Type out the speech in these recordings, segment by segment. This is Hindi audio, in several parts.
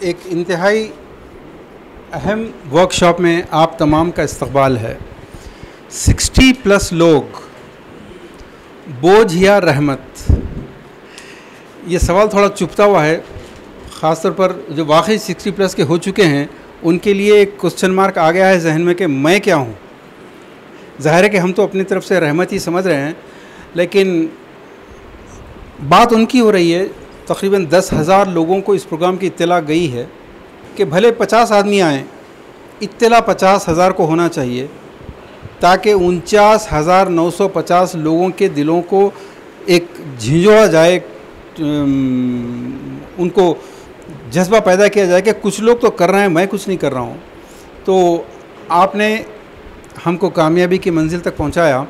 एक इंतहाई अहम वर्कशॉप में आप तमाम का इस्तकबाल है। 60+ लोग, बोझ या रहमत, ये सवाल थोड़ा चुभता हुआ है, ख़ास तौर पर जो वाकई 60+ के हो चुके हैं उनके लिए एक क्वेश्चन मार्क आ गया है जहन में कि मैं क्या हूँ। ज़ाहिर है कि हम तो अपनी तरफ से रहमत ही समझ रहे हैं, लेकिन बात उनकी हो रही है। तकरीबन 10,000 लोगों को इस प्रोग्राम की इत्तला गई है कि भले 50 आदमी आएँ, इत्तला 50,000 को होना चाहिए ताकि 49,950 लोगों के दिलों को एक झिंझोड़ा जाए, उनको जज्बा पैदा किया जाए कि कुछ लोग तो कर रहे हैं, मैं कुछ नहीं कर रहा हूँ। तो आपने हमको कामयाबी की मंजिल तक पहुँचाया।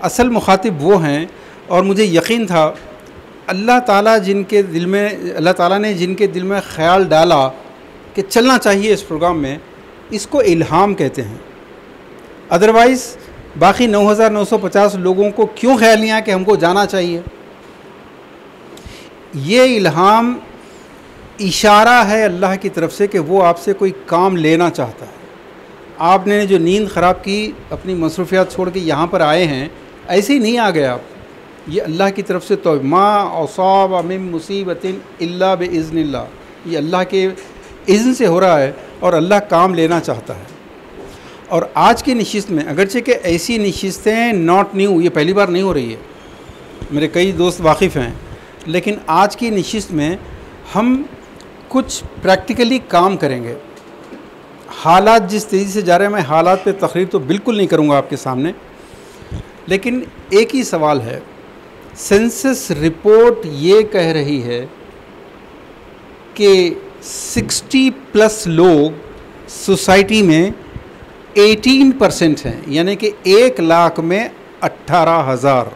असल मुखातिब वो हैं, और मुझे यकीन था अल्लाह ताला ने जिनके दिल में ख़्याल डाला कि चलना चाहिए इस प्रोग्राम में, इसको इल्हाम कहते हैं। अदरवाइज़ बाकी 9,950 लोगों को क्यों ख्याल नहीं आया कि हमको जाना चाहिए। ये इल्हाम इशारा है अल्लाह की तरफ से कि वो आपसे कोई काम लेना चाहता है। आपने जो नींद ख़राब की, अपनी मसरूफ़ियात छोड़ के यहाँ पर आए हैं, ऐसे ही नहीं आ गए आप। ये अल्लाह की तरफ से तो मा असाब मिन मुसीबतिन इल्ला बिइज़्निल्लाह, ये अल्लाह के इज़्न से हो रहा है और अल्लाह काम लेना चाहता है। और आज की नशिस्त में, अगरचे कि ऐसी नशिस्तें नॉट न्यू, ये पहली बार नहीं हो रही है, मेरे कई दोस्त वाकिफ़ हैं, लेकिन आज की नशिस्त में हम कुछ प्रैक्टिकली काम करेंगे। हालात जिस तेज़ी से जा रहे हैं, मैं हालात पे तकरीर तो बिल्कुल नहीं करूँगा आपके सामने, लेकिन एक ही सवाल है। सेंसस रिपोर्ट ये कह रही है कि 60+ लोग सोसाइटी में 18% हैं, यानी कि 1 लाख में 18,000।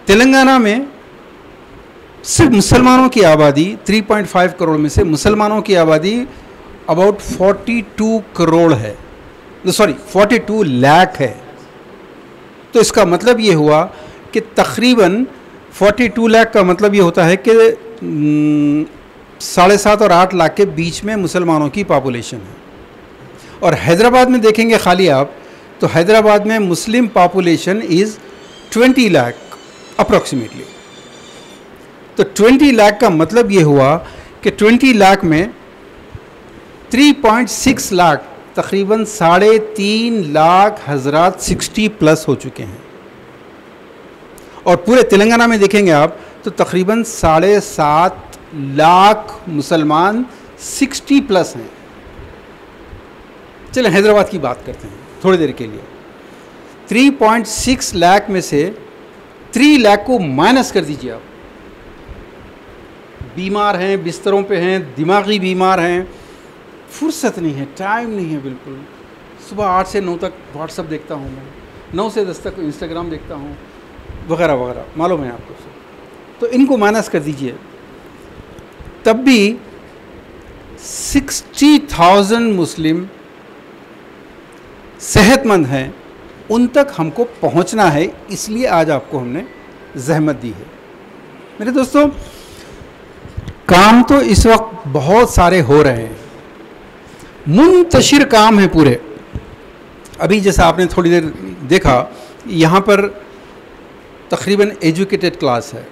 तेलंगाना में सिर्फ मुसलमानों की आबादी 3.5 करोड़ में से मुसलमानों की आबादी अबाउट 42 करोड़ है, सॉरी 42 लाख है। तो इसका मतलब ये हुआ कि तकरीबन 42 लाख का मतलब ये होता है कि 7.5 और 8 लाख के बीच में मुसलमानों की पॉपुलेशन है। और हैदराबाद में देखेंगे खाली आप, तो हैदराबाद में Muslim population is 20 lakh approximately. तो 20 लाख का मतलब ये हुआ कि 20 लाख में 3.6 लाख, तकरीबन 3.5 लाख हजरात 60+ हो चुके हैं। और पूरे तेलंगाना में देखेंगे आप तो तकरीबन 7.5 लाख मुसलमान 60+ हैं। चलें हैदराबाद की बात करते हैं थोड़ी देर के लिए। 3.6 लाख में से 3 लाख को माइनस कर दीजिए आप। बीमार हैं, बिस्तरों पे हैं, दिमागी बीमार हैं, फुर्सत नहीं है, टाइम नहीं है बिल्कुल। सुबह 8 से 9 तक व्हाट्सअप देखता हूँ मैं, 9 से 10 तक इंस्टाग्राम देखता हूँ, वगैरह वगैरह, मालूम है आपको सब। तो इनको माइनस कर दीजिए, तब भी 60,000 मुस्लिम सेहतमंद हैं, उन तक हमको पहुंचना है। इसलिए आज आपको हमने जहमत दी है। मेरे दोस्तों, काम तो इस वक्त बहुत सारे हो रहे हैं, मुंतशिर काम है पूरे। अभी जैसा आपने थोड़ी देर देखा, यहाँ पर तकरीबन एजुकेटेड क्लास है,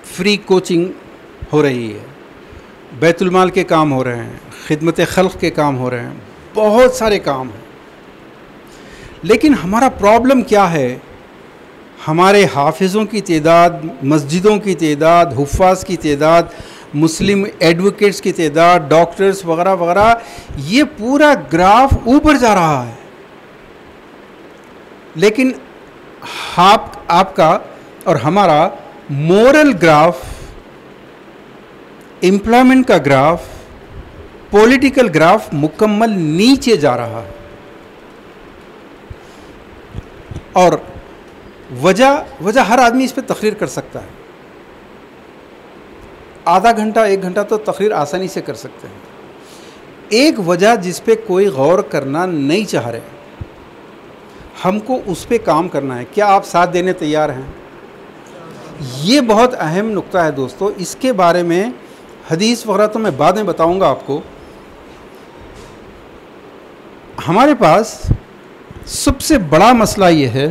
फ्री कोचिंग हो रही है, बैतुल माल के काम हो रहे हैं, खिदमत खल्क़ के काम हो रहे हैं, बहुत सारे काम हैं। लेकिन हमारा प्रॉब्लम क्या है? हमारे हाफिज़ों की तादाद, मस्जिदों की तादाद, हुफ़ाज़ की तादाद, मुस्लिम एडवोकेट्स की तादाद, डॉक्टर्स वगैरह वगैरह, ये पूरा ग्राफ ऊपर जा रहा है। लेकिन आपका और हमारा मोरल ग्राफ, एम्प्लॉयमेंट का ग्राफ, पॉलिटिकल ग्राफ मुकम्मल नीचे जा रहा है। और वजह हर आदमी इस पर तकरीर कर सकता है। आधा घंटा 1 घंटा तो तकरीर आसानी से कर सकते हैं। एक वजह जिस पे कोई गौर करना नहीं चाह रहे, हमको उस पे काम करना है। क्या आप साथ देने तैयार हैं? ये बहुत अहम नुक्ता है दोस्तों। इसके बारे में हदीस वगैरह तो मैं बाद में बताऊंगा आपको। हमारे पास सबसे बड़ा मसला ये है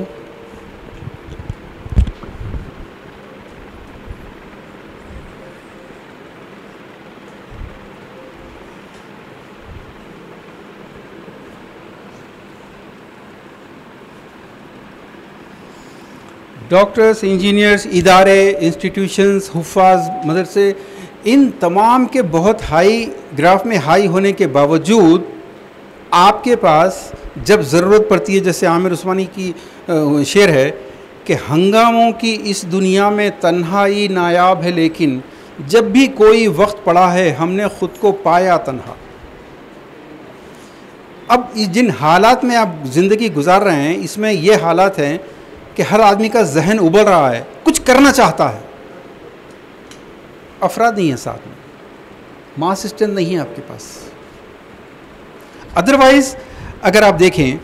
डॉक्टर्स, इंजीनियर्स, इदारे, इंस्टीट्यूशंस, हुफ़ाज़, मदरसे, इन तमाम के बहुत हाई ग्राफ में हाई होने के बावजूद आपके पास जब ज़रूरत पड़ती है, जैसे आमिर उस्मानी की शेर है कि हंगामों की इस दुनिया में तन्हाई नायाब है, लेकिन जब भी कोई वक्त पड़ा है हमने ख़ुद को पाया तन्हा। अब जिन हालात में आप ज़िंदगी गुजार रहे हैं, इसमें ये हालात हैं कि हर आदमी का जहन उबल रहा है, कुछ करना चाहता है, अफराद नहीं है साथ में, मास स्ट्रेंथ नहीं है आपके पास। अदरवाइज़ अगर आप देखें,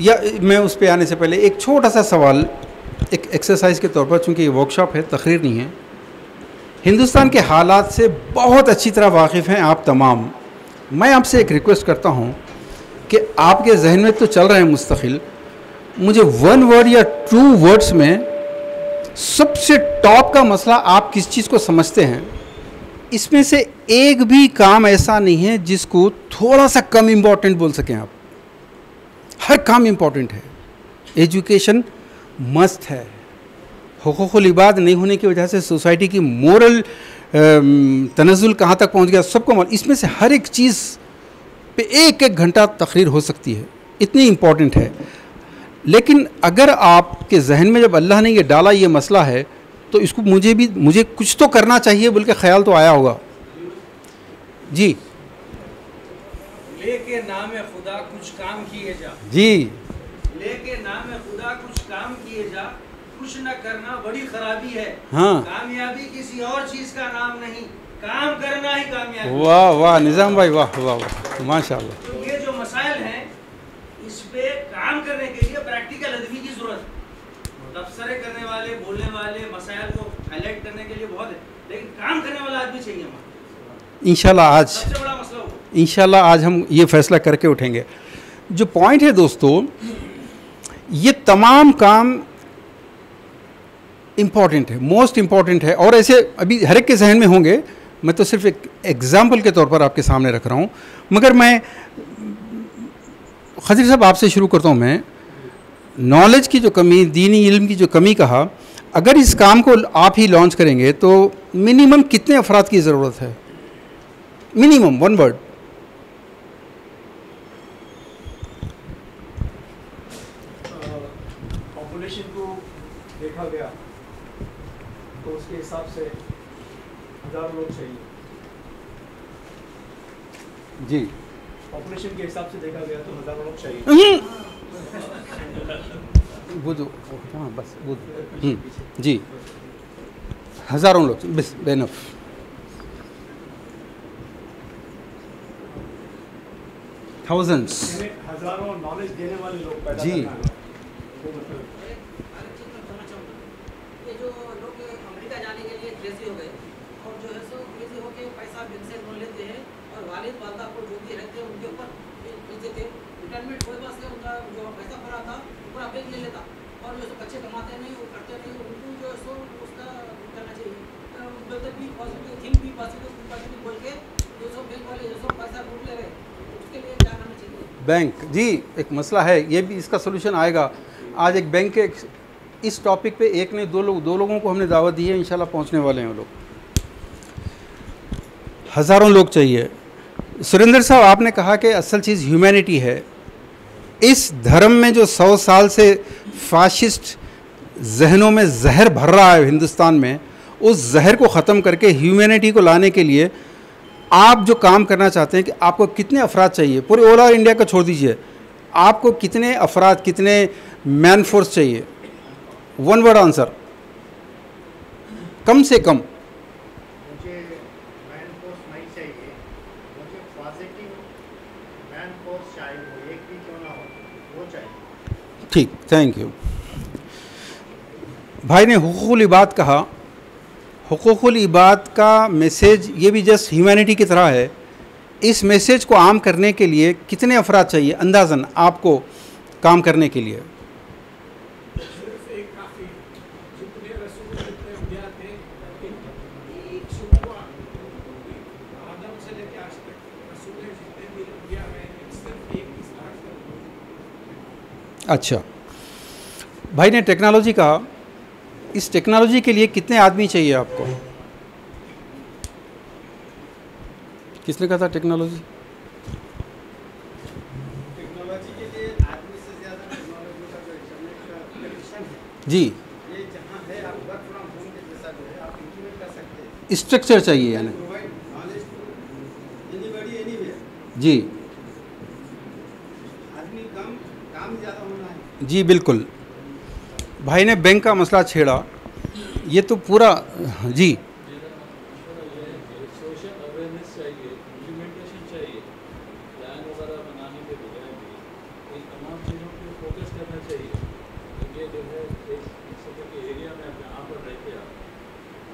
या मैं उस पर आने से पहले एक छोटा सा सवाल, एक एक्सरसाइज के तौर पर, चूँकि ये वर्कशॉप है, तकरीर नहीं है, हिंदुस्तान के हालात से बहुत अच्छी तरह वाकिफ़ हैं आप तमाम। मैं आपसे एक रिक्वेस्ट करता हूँ कि आपके जहन में तो चल रहे हैं मुस्तकिल, मुझे वन वर्ड या टू वर्ड्स में सबसे टॉप का मसला आप किस चीज़ को समझते हैं, इसमें से एक भी काम ऐसा नहीं है जिसको थोड़ा सा कम इम्पॉर्टेंट बोल सकें आप। हर काम इम्पॉर्टेंट है। एजुकेशन मस्ट है। हुकूकुल इबाद नहीं होने की वजह से सोसाइटी की मोरल तनज़ुल कहाँ तक पहुँच गया सबको मालूम। इसमें से हर एक चीज़ पे एक एक घंटा तकरीर हो सकती है, इतनी इम्पॉर्टेंट है। लेकिन अगर आपके जहन में जब अल्लाह ने ये डाला ये मसला है, तो इसको मुझे कुछ तो करना चाहिए बोल के ख्याल तो आया होगा। जी, लेके नाम खुदा कुछ काम किए जा। जी, लेके नाम खुदा कुछ काम किए जा, कुछ न करना बड़ी खराबी है। हाँ, कामयाबी किसी और चीज का नाम नहीं, काम करना ही कामयाबी। वाह वाह निज़ाम भाई, वाह वाह वाह, माशाल्लाह। तो ये जो मसाइल हैं, इस पे काम करने के लिए प्रैक्टिकल आदमी की जरूरत है। तबसरे करने वाले, बोलने वाले, मसाइल को हाईलाइट करने के लिए बहुत है, लेकिन काम करने वाला आदमी चाहिए हमारा। इंशाल्लाह आज, सबसे बड़ा मसला हो, इंशाल्लाह आज हम ये फैसला करके उठेंगे। जो पॉइंट है दोस्तों, ये तमाम काम इम्पॉर्टेंट है, मोस्ट इम्पॉर्टेंट है, और ऐसे अभी हर एक के जहन में होंगे। मैं तो सिर्फ एक एग्जाम्पल के तौर पर आपके सामने रख रहा हूँ। मगर मैं खजीर साहब आपसे शुरू करता हूँ। मैं नॉलेज की जो कमी, दीनी इल्म की जो कमी कहा, अगर इस काम को आप ही लॉन्च करेंगे तो मिनिमम कितने अफराद की ज़रूरत है? Minimum one word. पॉपुलेशन को देखा गया तो उसके हिसाब से 1000 लोग चाहिए। जी, पॉपुलेशन के हिसाब से देखा गया तो 1000 लोग चाहिए। वो जो, हाँ बस वो, जी, हज़ारों लोग, बस बेनफ। थाउजेंड्स, हजारों नॉलेज देने वाले लोग पैदा जी। करना है। ये जो लोग अमेरिका जाने के लिए क्रेजी हो गए और जो है सो क्रेजी हो के पैसा बैंक से लोन लेते हैं और वालिद वालदा को जो भी रहते हैं उनके ऊपर भेज देते हैं। रिटायरमेंट होने पास से उनका जो पैसा भरा था पूरा बैंक ले लेता, और जो सो बच्चे कमाते नहीं, वो करते नहीं, उनको जो है सो उसका करना चाहिए। बोलते भी पॉजिटिव थिंक, भी पॉजिटिव बोल के जो सो बैंक वाले जो सो पैसा लूट ले रहे, उसके लिए क्या करना चाहिए? बैंक, जी एक मसला है, ये भी इसका सोल्यूशन आएगा। आज एक बैंक के इस टॉपिक पे एक ने दो लोगों को हमने दावत दी है, इंशाल्लाह पहुंचने वाले हैं वो लोग। हज़ारों लोग चाहिए। सुरेंद्र साहब, आपने कहा कि असल चीज़ ह्यूमैनिटी है। इस धर्म में जो 100 साल से फाशिस्ट जहनों में जहर भर रहा है हिंदुस्तान में, उस जहर को ख़त्म करके ह्यूमैनिटी को लाने के लिए आप जो काम करना चाहते हैं कि आपको कितने अफराद चाहिए, पूरे ऑल ओवर इंडिया का छोड़ दीजिए, आपको कितने अफराद, कितने मैन फोर्स चाहिए? वन वर्ड आंसर, कम से कम। मुझे मैन फोर्स नहीं चाहिए, मुझे पॉजिटिव मैन फोर्स चाहिए, वो एक भी क्यों ना हो, वो चाहिए। ठीक, थैंक यू। भाई ने हुकूकुल इबाद कहा, हुकूकुल इबाद का मैसेज ये भी जस्ट ह्यूमैनिटी की तरह है। इस मैसेज को आम करने के लिए कितने अफराद चाहिए अंदाज़न आपको काम करने के लिए? सिर्फ एक काफी, जितने रसूल जितने अंबिया थे, एक सुबह आदम से लेकर आज तक रसूल जितने भी अंबिया हैं, सिर्फ एक ही स्टार्ट कर। अच्छा, भाई ने टेक्नोलॉजी कहा, इस टेक्नोलॉजी के लिए कितने आदमी चाहिए आपको? किसने कहा था टेक्नोलॉजी? टेक्नोलॉजी के लिए आदमी से ज़्यादा टेक्नोलॉजी का जो इंटरनेट का कनेक्शन है, जी, ये जहाँ है आप वर्क फ्रॉम होम के जैसा जो है आप इंटीमेट कर सकते हैं। स्ट्रक्चर चाहिए यानी। Provide knowledge to anybody anywhere. जी आदमी कम, काम ज़्यादा होना है। जी बिल्कुल। भाई ने बैंक का मसला छेड़ा, ये तो पूरा जी सोशल अवेयरनेस चाहिए, इम्प्लीमेंटेशन चाहिए, प्लान वगैरह बनाने के बजाय भी इन तमाम चीज़ों पे फोकस करना चाहिए। ये जो है एक सफर के एरिया में आप जहाँ पर रहते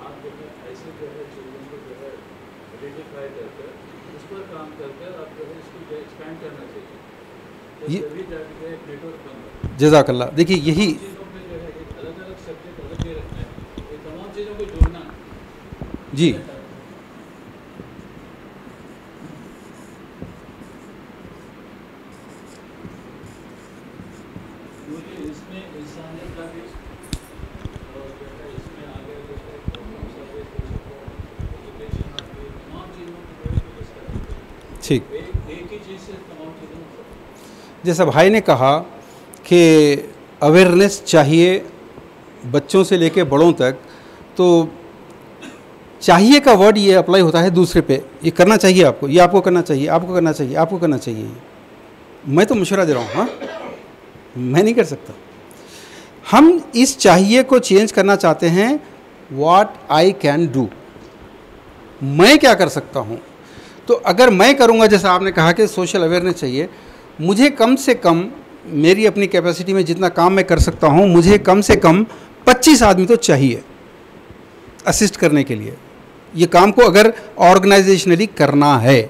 आप जो है ऐसे जो है चीज़ों को जो है आइडेंटिफाई करके उस पर काम करके आप जो है इसको जो एक्सपेंड करना चाहिए। तो ये- तभी जाके एक नेटवर्क बन रहा है। जज़ाकल्लाह। देखिए यही चीज़ों में जो है एक अलग अलग सब्जेक्ट अलग ही रखना है, ये तमाम चीज़ों को जोड़ना है। जी क्योंकि इसमें इंसानियत का भी और जो है इसमें आगे जो है गवर्नमेंट सर्विस एजुकेशन आती है, तमाम चीज़ों को जो है फोकस करना चाहिए। ठीक। एक ही चीज़ से तमाम चीज़ों को जैसा भाई ने कहा कि अवेयरनेस चाहिए बच्चों से लेके बड़ों तक, तो चाहिए का वर्ड ये अप्लाई होता है दूसरे पे। ये करना चाहिए आपको, ये आपको करना चाहिए, आपको करना चाहिए, आपको करना चाहिए। मैं तो मशवरा दे रहा हूँ, हाँ, मैं नहीं कर सकता। हम इस चाहिए को चेंज करना चाहते हैं, व्हाट आई कैन डू, मैं क्या कर सकता हूँ। तो अगर मैं करूँगा, जैसा आपने कहा कि सोशल अवेयरनेस चाहिए, मुझे कम से कम मेरी अपनी कैपेसिटी में जितना काम मैं कर सकता हूँ, मुझे कम से कम 25 आदमी तो चाहिए असिस्ट करने के लिए। ये काम को अगर ऑर्गेनाइजेशनली करना है,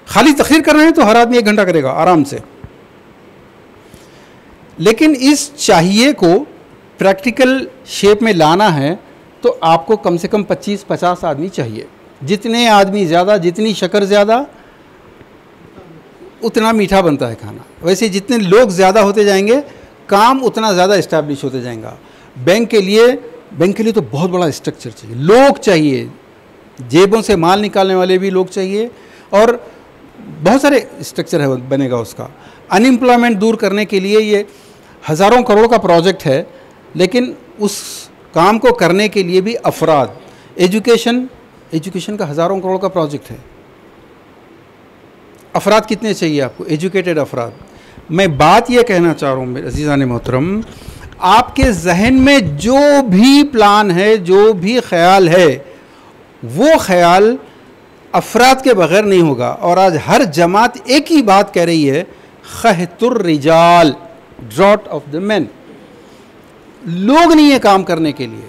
खाली तकरीर करना है तो हर आदमी 1 घंटा करेगा आराम से। लेकिन इस चाहिए को प्रैक्टिकल शेप में लाना है तो आपको कम से कम 25-50 आदमी चाहिए। जितने आदमी ज़्यादा, जितनी शक्कर ज़्यादा, उतना मीठा बनता है खाना। वैसे जितने लोग ज़्यादा होते जाएंगे, काम उतना ज़्यादा इस्टेब्लिश होते जाएगा। बैंक के लिए तो बहुत बड़ा स्ट्रक्चर चाहिए, लोग चाहिए, जेबों से माल निकालने वाले भी लोग चाहिए, और बहुत सारे स्ट्रक्चर है बनेगा उसका। अनएम्प्लॉयमेंट दूर करने के लिए ये हज़ारों करोड़ का प्रोजेक्ट है, लेकिन उस काम को करने के लिए भी अफराद, एजुकेशन का हज़ारों करोड़ का प्रोजेक्ट है। अफराद कितने चाहिए आपको? एजुकेटेड अफराद। मैं बात ये कहना चाह रहा हूँ मेरे अज़ीज़ान मोहतरम, आपके जहन में जो भी प्लान है, जो भी ख्याल है, वो ख्याल अफराद के बग़ैर नहीं होगा। और आज हर जमात एक ही बात कह रही है, ख़हतुर Rijal, drought of the man. लोग नहीं है काम करने के लिए।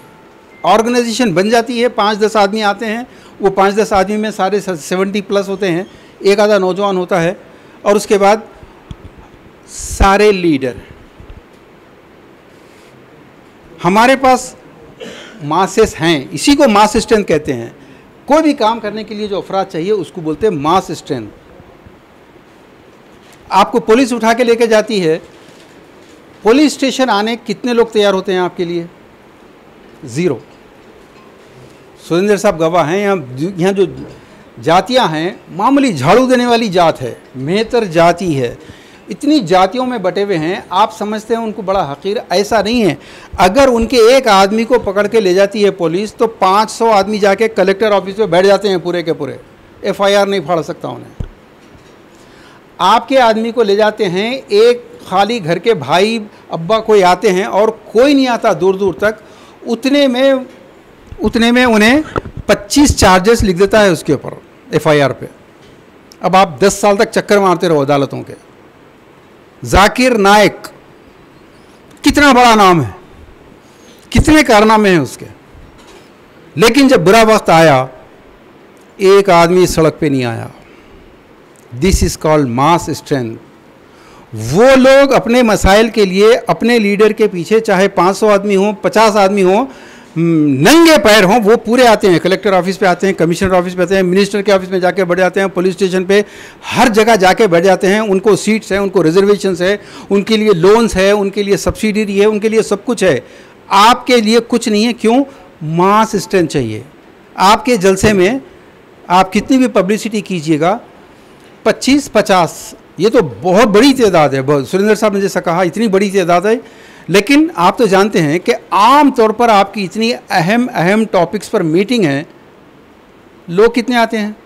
ऑर्गेनाइजेशन बन जाती है, 5-10 आदमी आते हैं, वो 5-10 आदमी में सारे 70+ होते हैं, एक आधा नौजवान होता है, और उसके बाद सारे लीडर। हमारे पास मासेस हैं, इसी को मास स्ट्रेंथ कहते हैं। कोई भी काम करने के लिए जो अफराद चाहिए उसको बोलते हैं मास स्ट्रेंथ। आपको पुलिस उठा के लेके जाती है, पुलिस स्टेशन आने कितने लोग तैयार होते हैं आपके लिए? 0। सुरेंद्र साहब गवाह हैं। यहाँ जो जातियाँ हैं, मामूली झाड़ू देने वाली जात है, मेहतर जाति है, इतनी जातियों में बटे हुए हैं। आप समझते हैं उनको बड़ा हकीर, ऐसा नहीं है। अगर उनके एक आदमी को पकड़ के ले जाती है पुलिस, तो 500 आदमी जाके कलेक्टर ऑफिस में बैठ जाते हैं पूरे के पूरे, FIR नहीं फाड़ सकता उन्हें। आपके आदमी को ले जाते हैं, एक खाली घर के भाई अब्बा कोई आते हैं और कोई नहीं आता दूर दूर तक, उतने में उन्हें 25 चार्जेस लिख देता है उसके ऊपर FIR पे। अब आप 10 साल तक चक्कर मारते रहो अदालतों के। जाकिर नायक कितना बड़ा नाम है, कितने कारनामे हैं उसके। लेकिन जब बुरा वक्त आया, एक आदमी सड़क पे नहीं आया। This is called mass strength. वो लोग अपने मसाइल के लिए अपने लीडर के पीछे, चाहे 500 आदमी हो, 50 आदमी हो, नंगे पैर हों, वो पूरे आते हैं। कलेक्टर ऑफिस पे आते हैं, कमिश्नर ऑफिस पे आते हैं, मिनिस्टर के ऑफिस में जाके बैठ जाते हैं, पुलिस स्टेशन पे, हर जगह जाके बैठ जाते हैं। उनको सीट्स हैं, उनको रिजर्वेशंस है, उनके लिए लोन्स है, उनके लिए सब्सिडी है, उनके लिए सब कुछ है। आपके लिए कुछ नहीं है। क्यों? मास स्ट्रेंथ चाहिए। आपके जलसे में आप कितनी भी पब्लिसिटी कीजिएगा, 25-50, ये तो बहुत बड़ी तादाद है। सुरेंद्र साहब ने जैसा कहा, इतनी बड़ी तादाद है, लेकिन आप तो जानते हैं कि आम तौर पर आपकी इतनी अहम टॉपिक्स पर मीटिंग है, लोग कितने आते हैं?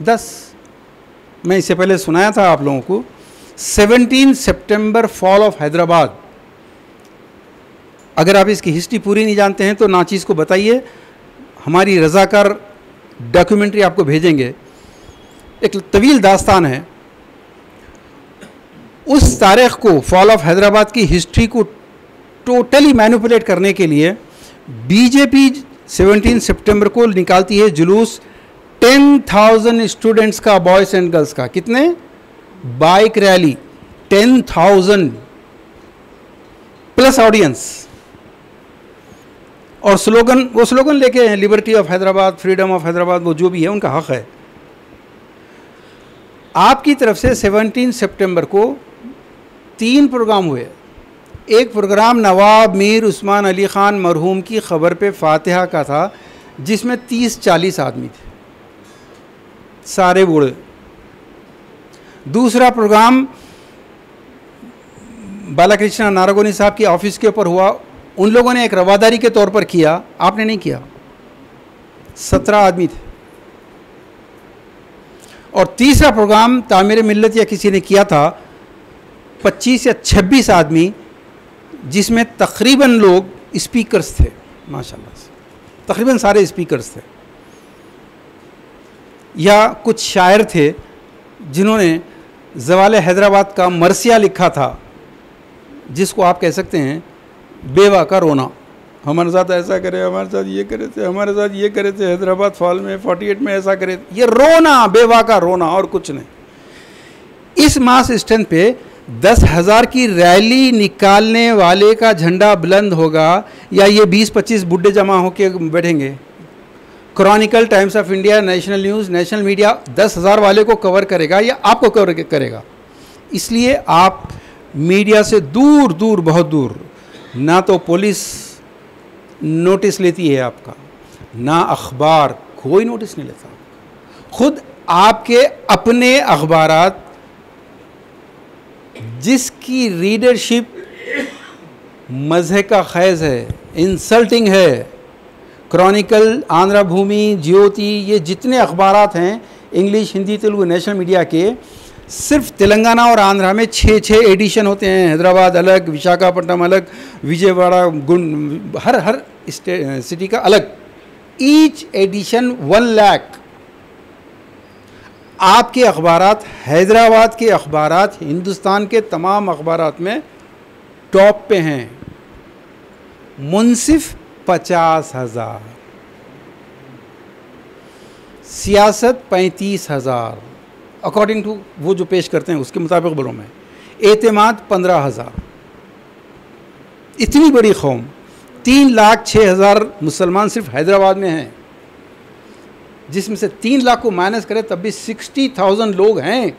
10। मैं इससे पहले सुनाया था आप लोगों को, 17 सितंबर फॉल ऑफ हैदराबाद। अगर आप इसकी हिस्ट्री पूरी नहीं जानते हैं तो नाचीज़ को बताइए, हमारी रज़ाकार डॉक्यूमेंट्री आपको भेजेंगे। एक तवील दास्तान है। उस तारीख को, फॉल ऑफ हैदराबाद की हिस्ट्री को टोटली मैनिपुलेट करने के लिए बीजेपी 17 सितंबर को निकालती है जुलूस 10,000 स्टूडेंट्स का, बॉयज़ एंड गर्ल्स का। कितने? बाइक रैली 10,000 प्लस ऑडियंस, और स्लोगन, वो स्लोगन लेके हैं, liberty of Hyderabad, freedom of Hyderabad, वो जो भी है उनका हक है। आपकी तरफ से 17 सितंबर को 3 प्रोग्राम हुए। एक प्रोग्राम नवाब मीर उस्मान अली ख़ान मरहूम की ख़बर पे फातिहा का था, जिसमें 30-40 आदमी थे, सारे बूढ़े। दूसरा प्रोग्राम बालाकृष्ण नारागोनी साहब की ऑफिस के ऊपर हुआ। उन लोगों ने एक रवादारी के तौर पर किया, आपने नहीं किया। 17 आदमी थे। और तीसरा प्रोग्राम तामीर मिल्लत या किसी ने किया था, 25 या 26 आदमी, जिसमें तकरीबन लोग स्पीकर्स थे, माशाल्लाह से तकरीबन सारे स्पीकर्स थे, या कुछ शायर थे जिन्होंने ज़वाल हैदराबाद का मरसिया लिखा था, जिसको आप कह सकते हैं बेवा का रोना। हमारे साथ ऐसा करे, हमारे साथ ये करे थे, हमारे साथ ये करे थे, हैदराबाद फॉल में 48 में ऐसा करे, ये रोना, बेवा का रोना और कुछ नहीं। इस मास स्ट्रेंथ पे 10,000 की रैली निकालने वाले का झंडा बुलंद होगा, या ये 20-25 बुड्ढे जमा होकर बैठेंगे? Chronicle, times of India, national news, national media 10,000 वाले को कवर करेगा या आपको कवर करेगा? इसलिए आप मीडिया से दूर दूर, बहुत दूर, ना तो पुलिस नोटिस लेती है आपका, ना अखबार, कोई नोटिस नहीं लेता। खुद आपके अपने अखबारात, जिसकी रीडरशिप मज़हब का खैज़ है, इंसल्टिंग है, क्रॉनिकल, आंध्रा भूमि, ज्योति, ये जितने अखबारात हैं English, Hindi, Telugu, national media के, सिर्फ तेलंगाना और आंध्रा में 6 एडिशन होते हैं। हैदराबाद अलग, विशाखापट्टनम अलग, विजयवाड़ा, हर सिटी का अलग। Each edition 1 lakh. आपके अखबारात, हैदराबाद के अखबारात हिंदुस्तान के तमाम अखबारात में टॉप पे हैं। मुंसिफ 50,000, सियासत 35,000, अकॉर्डिंग टू वो जो पेश करते हैं उसके मुताबिक बोलो मैं, एतमाद 15,000। इतनी बड़ी कौम, 3,06,000 मुसलमान सिर्फ हैदराबाद में हैं, जिसमें से 3 लाख को माइनस करें तब भी 60,000 लोग हैं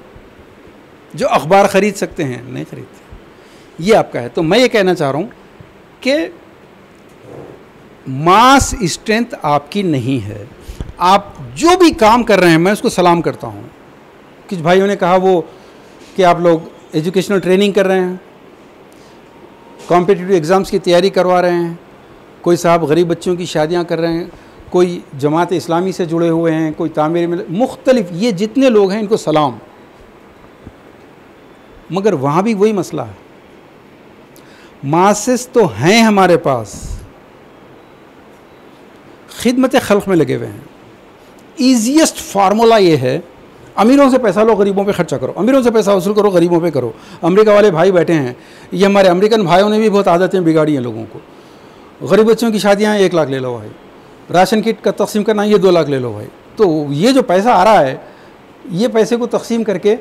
जो अखबार ख़रीद सकते हैं, नहीं खरीदते। ये आपका है। तो मैं ये कहना चाह रहा हूँ कि मास स्ट्रेंथ आपकी नहीं है। आप जो भी काम कर रहे हैं, मैं उसको सलाम करता हूँ। कुछ भाइयों ने कहा वो कि आप लोग एजुकेशनल ट्रेनिंग कर रहे हैं, कॉम्पिटिटिव एग्ज़ाम्स की तैयारी करवा रहे हैं, कोई साहब गरीब बच्चों की शादियां कर रहे हैं, कोई जमात इस्लामी से जुड़े हुए हैं, कोई तामीर में, मुख्तलिफ, ये जितने लोग हैं इनको सलाम। मगर वहाँ भी वही मसला है, मासेस तो हैं हमारे पास, खिदमत खल्क़ में लगे हुए हैं। ईजीएस्ट फार्मूला ये है, अमीरों से पैसा लो, गरीबों पे खर्चा करो, अमीरों से पैसा वसूल करो, गरीबों पे करो। अमेरिका वाले भाई बैठे हैं, ये हमारे अमेरिकन भाइयों ने भी बहुत आदतें बिगाड़ी हैं लोगों को। गरीब बच्चों की शादियाँ 1 लाख ले लो भाई, राशन किट का तकसीम करना, ये 2 लाख ले लो भाई। तो ये जो पैसा आ रहा है, ये पैसे को तकसीम करके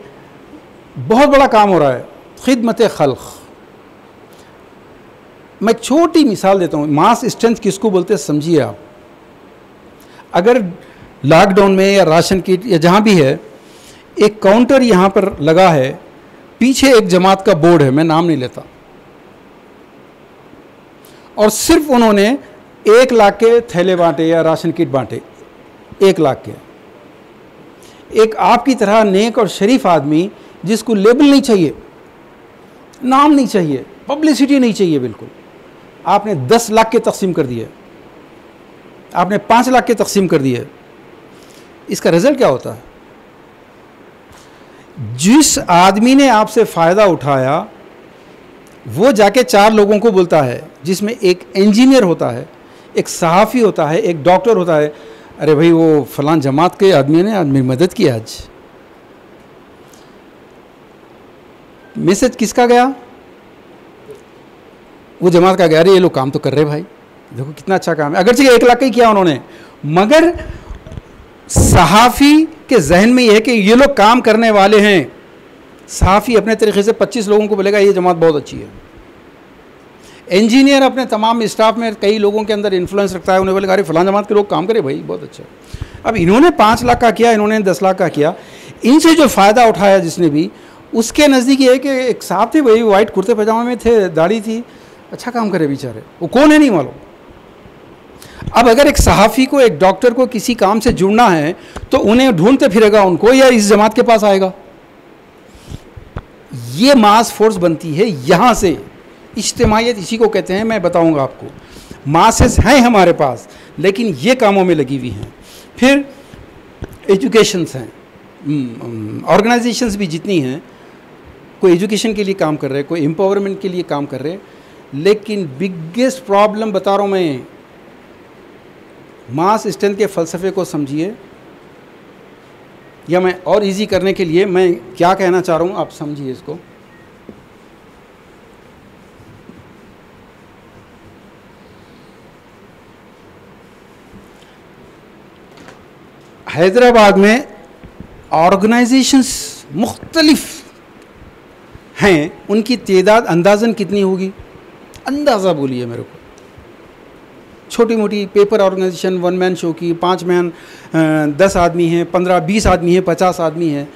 बहुत बड़ा काम हो रहा है, खिदमत खल्क़। मैं एक छोटी मिसाल देता हूँ, मास स्ट्रेंथ किसको बोलते हैं समझिए आप। अगर लॉकडाउन में या राशन किट या जहाँ भी है, एक काउंटर यहाँ पर लगा है, पीछे एक जमात का बोर्ड है, मैं नाम नहीं लेता, और सिर्फ उन्होंने 1 लाख के थैले बांटे या राशन किट बांटे, 1 लाख के। एक आपकी तरह नेक और शरीफ आदमी जिसको लेबल नहीं चाहिए, नाम नहीं चाहिए, पब्लिसिटी नहीं चाहिए बिल्कुल, आपने 10 लाख के तकसीम कर दिए, आपने 5 लाख के तकसीम कर दिए। इसका रिजल्ट क्या होता है? जिस आदमी ने आपसे फ़ायदा उठाया वो जाके 4 लोगों को बोलता है, जिसमें एक इंजीनियर होता है, एक सहाफ़ी होता है, एक डॉक्टर होता है, अरे भाई वो फलां जमात के आदमी ने आज मेरी मदद की। आज मैसेज किसका गया? वो जमात का गया, अरे ये लोग काम तो कर रहे भाई, देखो कितना अच्छा काम है। अगरचे 1 लाख का ही किया उन्होंने, मगर सहाफ़ी के जहन में ये है कि ये लोग काम करने वाले हैं। सहाफ़ी अपने तरीके से 25 लोगों को बोलेगा ये जमात बहुत अच्छी है। इंजीनियर अपने तमाम स्टाफ में कई लोगों के अंदर इन्फ्लुएंस रखता है, उन्हें बोलेगा अरे फलां जमात के लोग काम करे भाई, बहुत अच्छा। अब इन्होंने 5 लाख का किया, इन्होंने 10 लाख का किया, इनसे जो फ़ायदा उठाया जिसने भी, उसके नज़दीक ये है कि एक साहब थे भाई, वाइट कुर्ते पैजामा में थे, दाढ़ी थी, अच्छा काम करे बेचारे, वो कौन है नहीं मालूम। अब अगर एक सहाफ़ी को, एक डॉक्टर को किसी काम से जुड़ना है तो उन्हें ढूंढते फिरेगा उनको, या इस जमात के पास आएगा। ये मास फोर्स बनती है यहाँ से। इज्तिमाइयत इसी को कहते हैं, मैं बताऊंगा आपको। मासेस हैं हमारे पास, लेकिन ये कामों में लगी हुई हैं। फिर एजुकेशंस हैं, ऑर्गेनाइजेशंस भी जितनी हैं, कोई एजुकेशन के लिए काम कर रहे हैं, कोई एम्पावरमेंट के लिए काम कर रहे हैं, लेकिन बिगेस्ट प्रॉब्लम बता रहा हूँ मैं, मास स्ट्रेंथ के फ़लसफ़े को समझिए, या मैं और इजी करने के लिए मैं क्या कहना चाह रहा हूँ आप समझिए इसको। हैदराबाद में ऑर्गेनाइजेशंस मुख्तलिफ हैं, उनकी तादाद अंदाज़न कितनी होगी? अंदाज़ा बोलिए मेरे को। छोटी मोटी पेपर ऑर्गेनाइजेशन 1 मैन शो की, 5 मैन 10 आदमी हैं, 15-20 आदमी हैं, 50 आदमी हैं,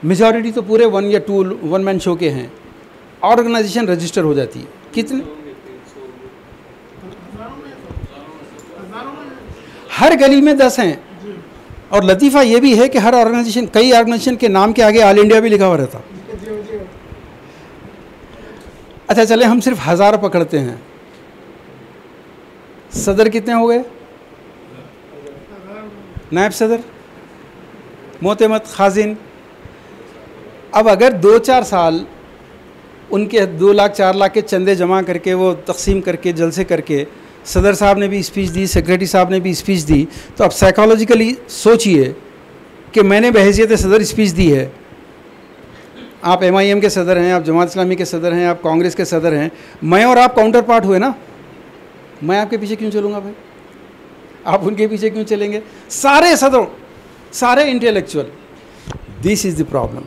मेजॉरिटी तो पूरे 1 या 2 मैन शो के हैं। ऑर्गेनाइजेशन रजिस्टर हो जाती है कितने? हर गली में 10 हैं। और लतीफ़ा ये भी है कि हर ऑर्गेनाइजेशन, कई ऑर्गेनाइजेशन के नाम के आगे ऑल इंडिया भी लिखा हुआ रहता। अच्छा चले हम सिर्फ 1000 पकड़ते हैं, सदर कितने हो गए? नायब सदर, मोतमद, खाजिन। अब अगर 2-4 साल उनके 2 लाख 4 लाख के चंदे जमा करके, वो तकसीम करके, जलसे करके, सदर साहब ने भी स्पीच दी, सेक्रेटरी साहब ने भी स्पीच दी, तो अब साइकोलॉजिकली सोचिए कि मैंने बहैसियत सदर स्पीच दी है, आप MIM के सदर हैं, आप जमात इस्लामी के सदर हैं, आप कांग्रेस के सदर हैं, मैं और आप काउंटर पार्ट हुए ना, मैं आपके पीछे क्यों चलूँगा भाई? आप उनके पीछे क्यों चलेंगे? सारे सदर, सारे intellectual. This is the problem.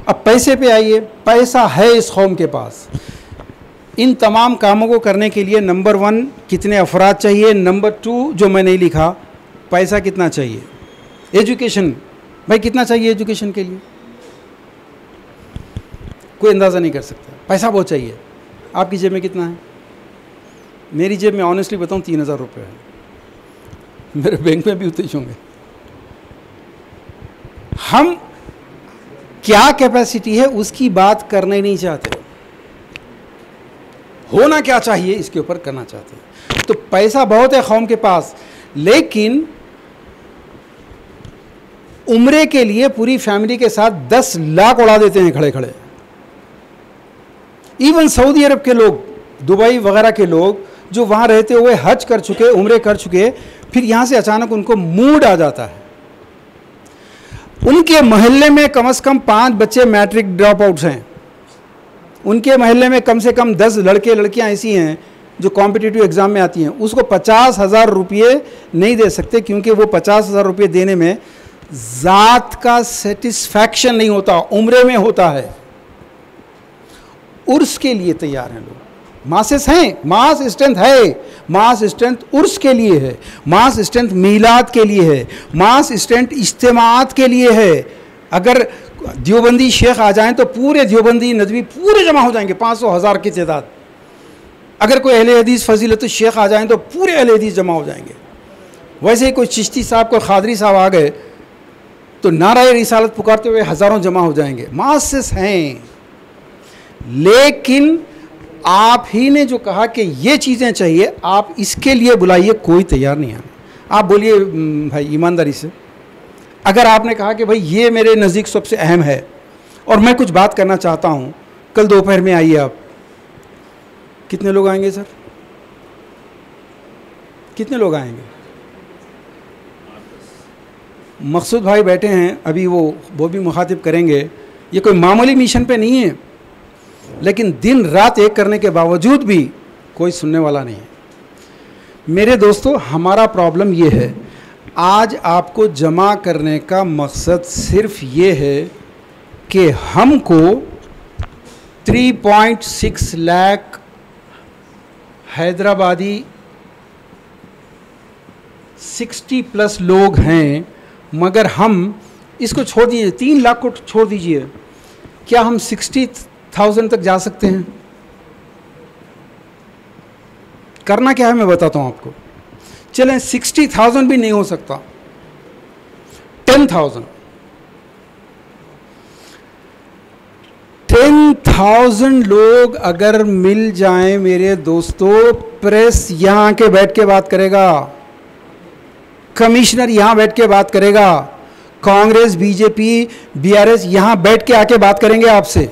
अब पैसे पे आइए, पैसा है इस कौम के पास। इन तमाम कामों को करने के लिए नंबर 1 कितने अफराद चाहिए, नंबर 2 जो मैंने लिखा, पैसा कितना चाहिए। एजुकेशन भाई कितना चाहिए एजुकेशन के लिए? कोई अंदाज़ा नहीं कर सकता। पैसा बहुत चाहिए। आपकी जेब में कितना है? मेरी जेब में ऑनेस्टली बताऊं 3000 रुपये है, मेरे बैंक में भी उतने ही होंगे। हम क्या कैपेसिटी है उसकी बात करने नहीं चाहते, होना क्या चाहिए इसके ऊपर करना चाहते हैं। तो पैसा बहुत है कौम के पास, लेकिन उम्रे के लिए पूरी फैमिली के साथ 10 लाख उड़ा देते हैं खड़े खड़े। इवन सऊदी अरब के लोग, दुबई वगैरह के लोग जो वहाँ रहते हुए हज कर चुके, उम्रे कर चुके, फिर यहाँ से अचानक उनको मूड आ जाता है। उनके मोहल्ले में कम से कम 5 बच्चे मैट्रिक ड्रॉप आउट्स हैं, उनके मोहल्ले में कम से कम 10 लड़के लड़कियाँ ऐसी हैं जो कॉम्पिटिटिव एग्ज़ाम में आती हैं, उसको 50,000 रुपये नहीं दे सकते, क्योंकि वो 50,000 रुपये देने में ज़ात का सेटिस्फैक्शन नहीं होता, उम्रे में होता है। उर्स के लिए तैयार हैं लोग, मासेस हैं, मास स्ट्रेंथ है, मास स्ट्रेंथ उर्स के लिए है, मास स्ट्रेंथ मीलाद के लिए है, मास स्ट्रेंथ इज्तिमात के लिए है। अगर देवबंदी शेख आ जाएं तो पूरे देवबंदी नदवी पूरे जमा हो जाएंगे, 500,000 की तादाद। अगर कोई अहले हदीस फजीलत शेख आ जाएं तो पूरे अहले हदीस जमा हो जाएंगे। वैसे ही कोई चिश्ती साहब, कोई खादरी साहब आ गए तो नाराए रिसालत पुकारते हुए हज़ारों जमा हो जाएंगे। मासेस हैं, लेकिन आप ही ने जो कहा कि ये चीज़ें चाहिए, आप इसके लिए बुलाइए, कोई तैयार नहीं है। आप बोलिए भाई ईमानदारी से, अगर आपने कहा कि भाई ये मेरे नज़दीक सबसे अहम है और मैं कुछ बात करना चाहता हूँ, कल दोपहर में आइए आप, कितने लोग आएंगे सर? कितने लोग आएंगे? मकसूद भाई बैठे हैं अभी, वो भी मुखातिब करेंगे। ये कोई मामूली मिशन पे नहीं है, लेकिन दिन रात एक करने के बावजूद भी कोई सुनने वाला नहीं है। मेरे दोस्तों, हमारा प्रॉब्लम ये है, आज आपको जमा करने का मकसद सिर्फ ये है कि हमको 3.6 लाख हैदराबादी 60+ लोग हैं, मगर हम इसको छोड़ दीजिए, 3 लाख को छोड़ दीजिए, क्या हम 60,000 तक जा सकते हैं? करना क्या है मैं बताता हूं आपको। चलें 60,000 भी नहीं हो सकता, 10,000 लोग अगर मिल जाएं मेरे दोस्तों, प्रेस यहां आके बैठ के बात करेगा, कमिश्नर यहां बैठ के बात करेगा, कांग्रेस, बीजेपी, बीआरएस यहां बैठ के आके बात करेंगे आपसे।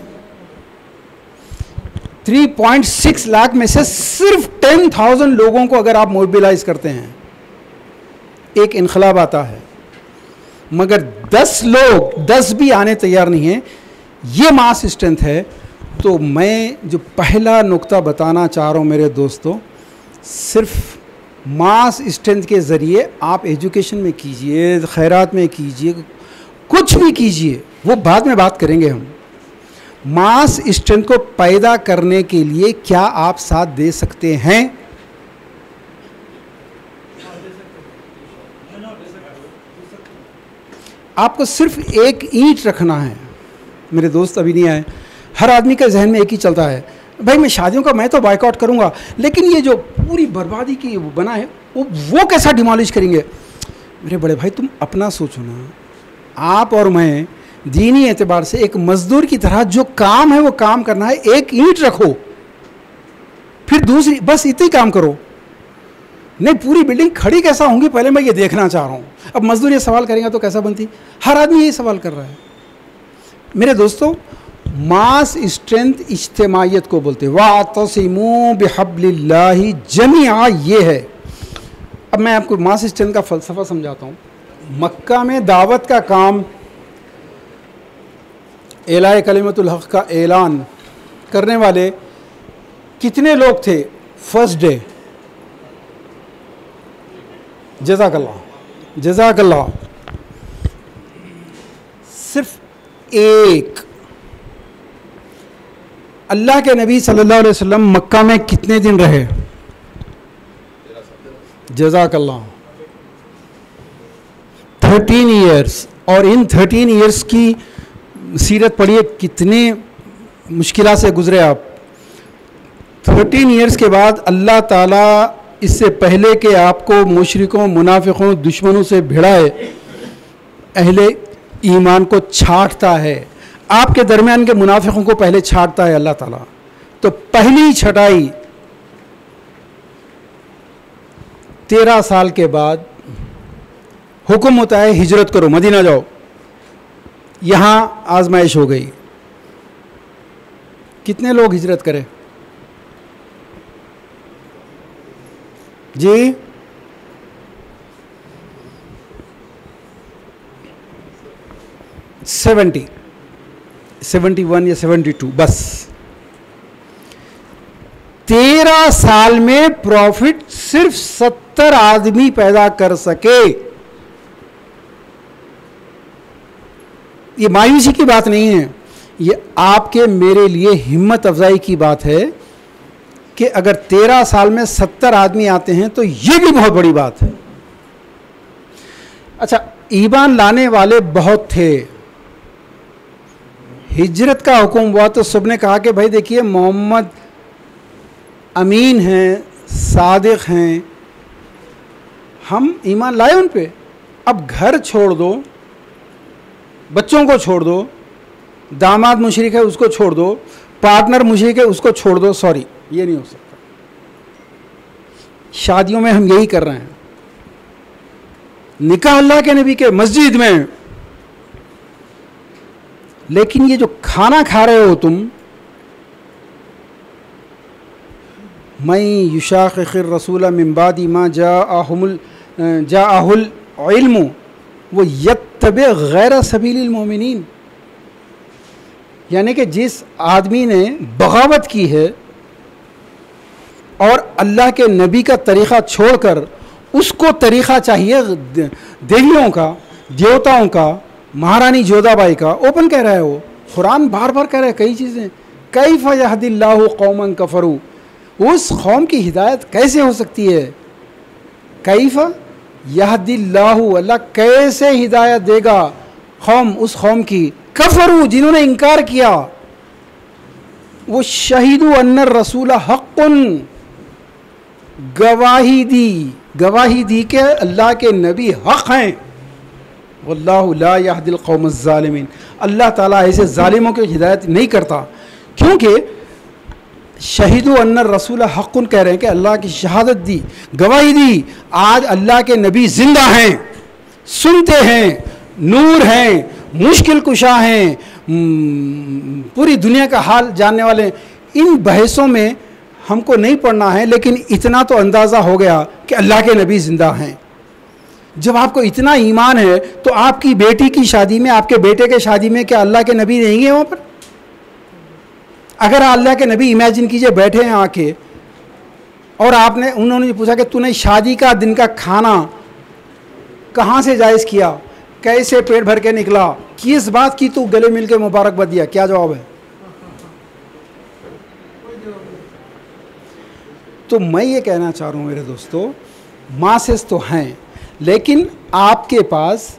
3.6 लाख में से सिर्फ 10,000 लोगों को अगर आप मोबिलाइज करते हैं, एक इनकलाब आता है। मगर 10 लोग, 10 भी आने तैयार नहीं है, ये मास स्ट्रेंथ है। तो मैं जो पहला नुक्ता बताना चाह रहा हूं मेरे दोस्तों, सिर्फ मास स्ट्रेंथ के ज़रिए आप एजुकेशन में कीजिए, खैरात में कीजिए, कुछ भी कीजिए, वो बाद में बात करेंगे हम। मास स्ट्रेंथ को पैदा करने के लिए क्या आप साथ दे सकते हैं? आपको सिर्फ एक ईंट रखना है। मेरे दोस्त अभी नहीं आए, हर आदमी के जहन में एक ही चलता है, भाई मैं शादियों का मैं तो बायकॉट करूंगा, लेकिन ये जो पूरी बर्बादी की वो बना है वो कैसा डिमोलिश करेंगे? मेरे बड़े भाई, तुम अपना सोचो ना। आप और मैं दीनी एतबार से एक मजदूर की तरह जो काम है वो काम करना है। एक ईंट रखो, फिर दूसरी, बस इतनी काम करो। नहीं, पूरी बिल्डिंग खड़ी कैसा होंगी पहले मैं ये देखना चाह रहा हूँ। अब मजदूर ये सवाल करेंगे तो कैसा बनती? हर आदमी यही सवाल कर रहा है। मेरे दोस्तों, मास स्ट्रेंथ इज्तिमाइयत को बोलते हैं। वातसिमू बिहब्लिल्लाहि जमीआ, ये है। अब मैं आपको मास स्ट्रेंथ का फ़लसफ़ा समझाता हूँ। मक्का में दावत का काम, एलाए कलिमतुल हक़ का ऐलान करने वाले कितने लोग थे फर्स्ट डे? जज़ाकल्लाह, जज़ाकल्लाह। सिर्फ एक। अल्लाह के नबी सल्लल्लाहु अलैहि वसल्लम मक्का में कितने दिन रहे? जज़ाकल्लाह, 13 ईयर्स। और इन 13 ईयर्स की सीरत पढ़िए, कितने मुश्किलात से गुजरे आप। 13 ईयर्स के बाद अल्लाह ताला इससे पहले कि आपको मुशरिकों, मुनाफिकों, दुश्मनों से भिड़ाए, अहले ईमान को छांटता है। आपके दरमियान के मुनाफिकों को पहले छांटता है अल्लाह ताला। तो पहली छटाई 13 साल के बाद हुक्म होता है हिजरत करो, मदीना जाओ। यहाँ आजमाइश हो गई। कितने लोग हिजरत करें जी? सेवेंटी 71 या 72 बस। 13 साल में प्रॉफिट सिर्फ 70 आदमी पैदा कर सके। ये मायूसी की बात नहीं है, ये आपके मेरे लिए हिम्मत अफजाई की बात है कि अगर 13 साल में 70 आदमी आते हैं तो ये भी बहुत बड़ी बात है। अच्छा, ईमान लाने वाले बहुत थे, हिजरत का हुक्म हुआ तो सबने कहा कि भाई देखिए मोहम्मद अमीन हैं, सादिक हैं, हम ईमान लाए उन पे। अब घर छोड़ दो, बच्चों को छोड़ दो, दामाद मुशरिक है उसको छोड़ दो, पार्टनर मुशरिक है उसको छोड़ दो। सॉरी, ये नहीं हो सकता। शादियों में हम यही कर रहे हैं, निकाह अल्लाह के नबी के मस्जिद में, लेकिन ये जो खाना खा रहे हो तुम, मैं युशाक़िक़िर रसूल मिन बादि मा जाअहुल इल्मु वो यत्तबि गैर सबीलिल मोमिनीन, यानी कि जिस आदमी ने बगावत की है और अल्लाह के नबी का तरीक़ा छोड़कर उसको तरीक़ा चाहिए देवियों का, देवताओं का, महारानी जोधाबाई का, ओपन कह रहा है वो। कुरान बार बार कह रहा है कई चीज़ें, कैफ़ यहदिल्लाहु कौमन कफरू, उस कौम की हिदायत कैसे हो सकती है? कैफ़ यहदिल्लाहु, अल्लाह कैसे हिदायत देगा कौम, उस कौम की, कफरू जिन्होंने इनकार किया, वो शहीदु अन्ना रसूल हक़्क़ुन, गवाही दी के अल्लाह के नबी हक़ हैं। वल्लाहु ला यहदिल कौमज़ ज़ालिमीन, अल्लाह ताला ऐसे ज़ालिमों की हिदायत नहीं करता। क्योंकि शहीदु अन्ना रसूल हक़्क़ुन कह रहे हैं कि अल्लाह की शहादत दी, गवाही दी, आज अल्लाह के नबी ज़िंदा हैं, सुनते हैं, नूर हैं, मुश्किल कुशा हैं, पूरी दुनिया का हाल जानने वाले हैं। इन बहसों में हमको नहीं पढ़ना है, लेकिन इतना तो अंदाज़ा हो गया कि अल्लाह के नबी ज़िंदा हैं। जब आपको इतना ईमान है तो आपकी बेटी की शादी में, आपके बेटे के शादी में क्या अल्लाह के नबी नहीं है वहाँ पर? अगर अल्लाह के नबी, इमेजिन कीजिए बैठे हैं आके और उन्होंने पूछा कि तूने शादी का दिन का खाना कहाँ से जायज़ किया, कैसे पेट भर के निकला, किस बात की तू गले मिल के मुबारकबाद दिया, क्या जवाब है? तो मैं ये कहना चाह रहा हूँ मेरे दोस्तों, मासेस तो हैं, लेकिन आपके पास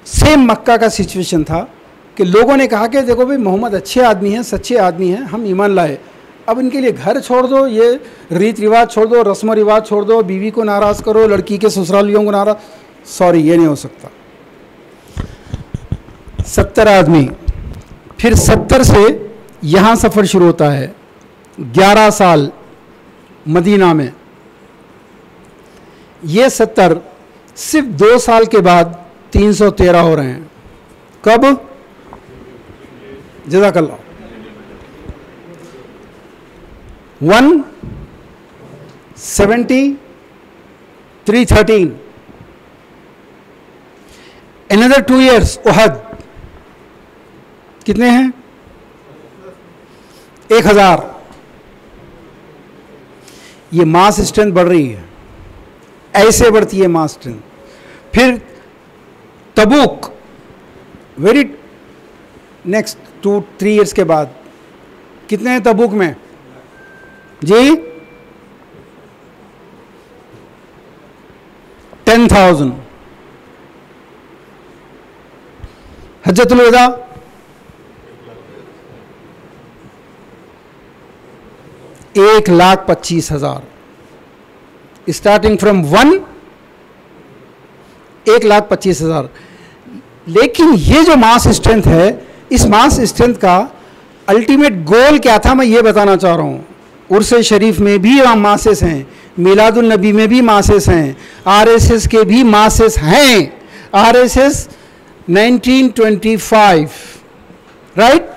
सेम मक्का का सिचुएशन था कि लोगों ने कहा कि देखो भाई मोहम्मद अच्छे आदमी हैं, सच्चे आदमी हैं, हम ईमान लाए। अब इनके लिए घर छोड़ दो, ये रीत रिवाज छोड़ दो, रस्म रिवाज छोड़ दो, बीवी को नाराज़ करो, लड़की के ससुरालियों को नाराज़, सॉरी ये नहीं हो सकता। 70 आदमी, फिर 70 से यहाँ सफ़र शुरू होता है, 11 साल मदीना में, ये 70 सिर्फ 2 साल के बाद 313 हो रहे हैं। कब? जज़ाकल्लाह। 170, 313, another 2 years उहद, कितने हैं? 1000। ये मास स्ट्रेंथ बढ़ रही है, ऐसे बढ़ती है मास स्ट्रेंथ। फिर तबूक, वेरी नेक्स्ट 2-3 ईयर्स के बाद कितने हैं तबूक में जी? 10,000। Hujjatul वदा 1,25,000, starting from 1,25,000। लेकिन ये जो मास स्ट्रेंथ है, इस मास स्ट्रेंथ का अल्टीमेट गोल क्या था, मैं ये बताना चाह रहा हूँ। उर्स शरीफ में भी मासेस हैं, मिलादुल नबी में भी मासेस हैं, आरएसएस के भी मासेस हैं। RSS 1925, right?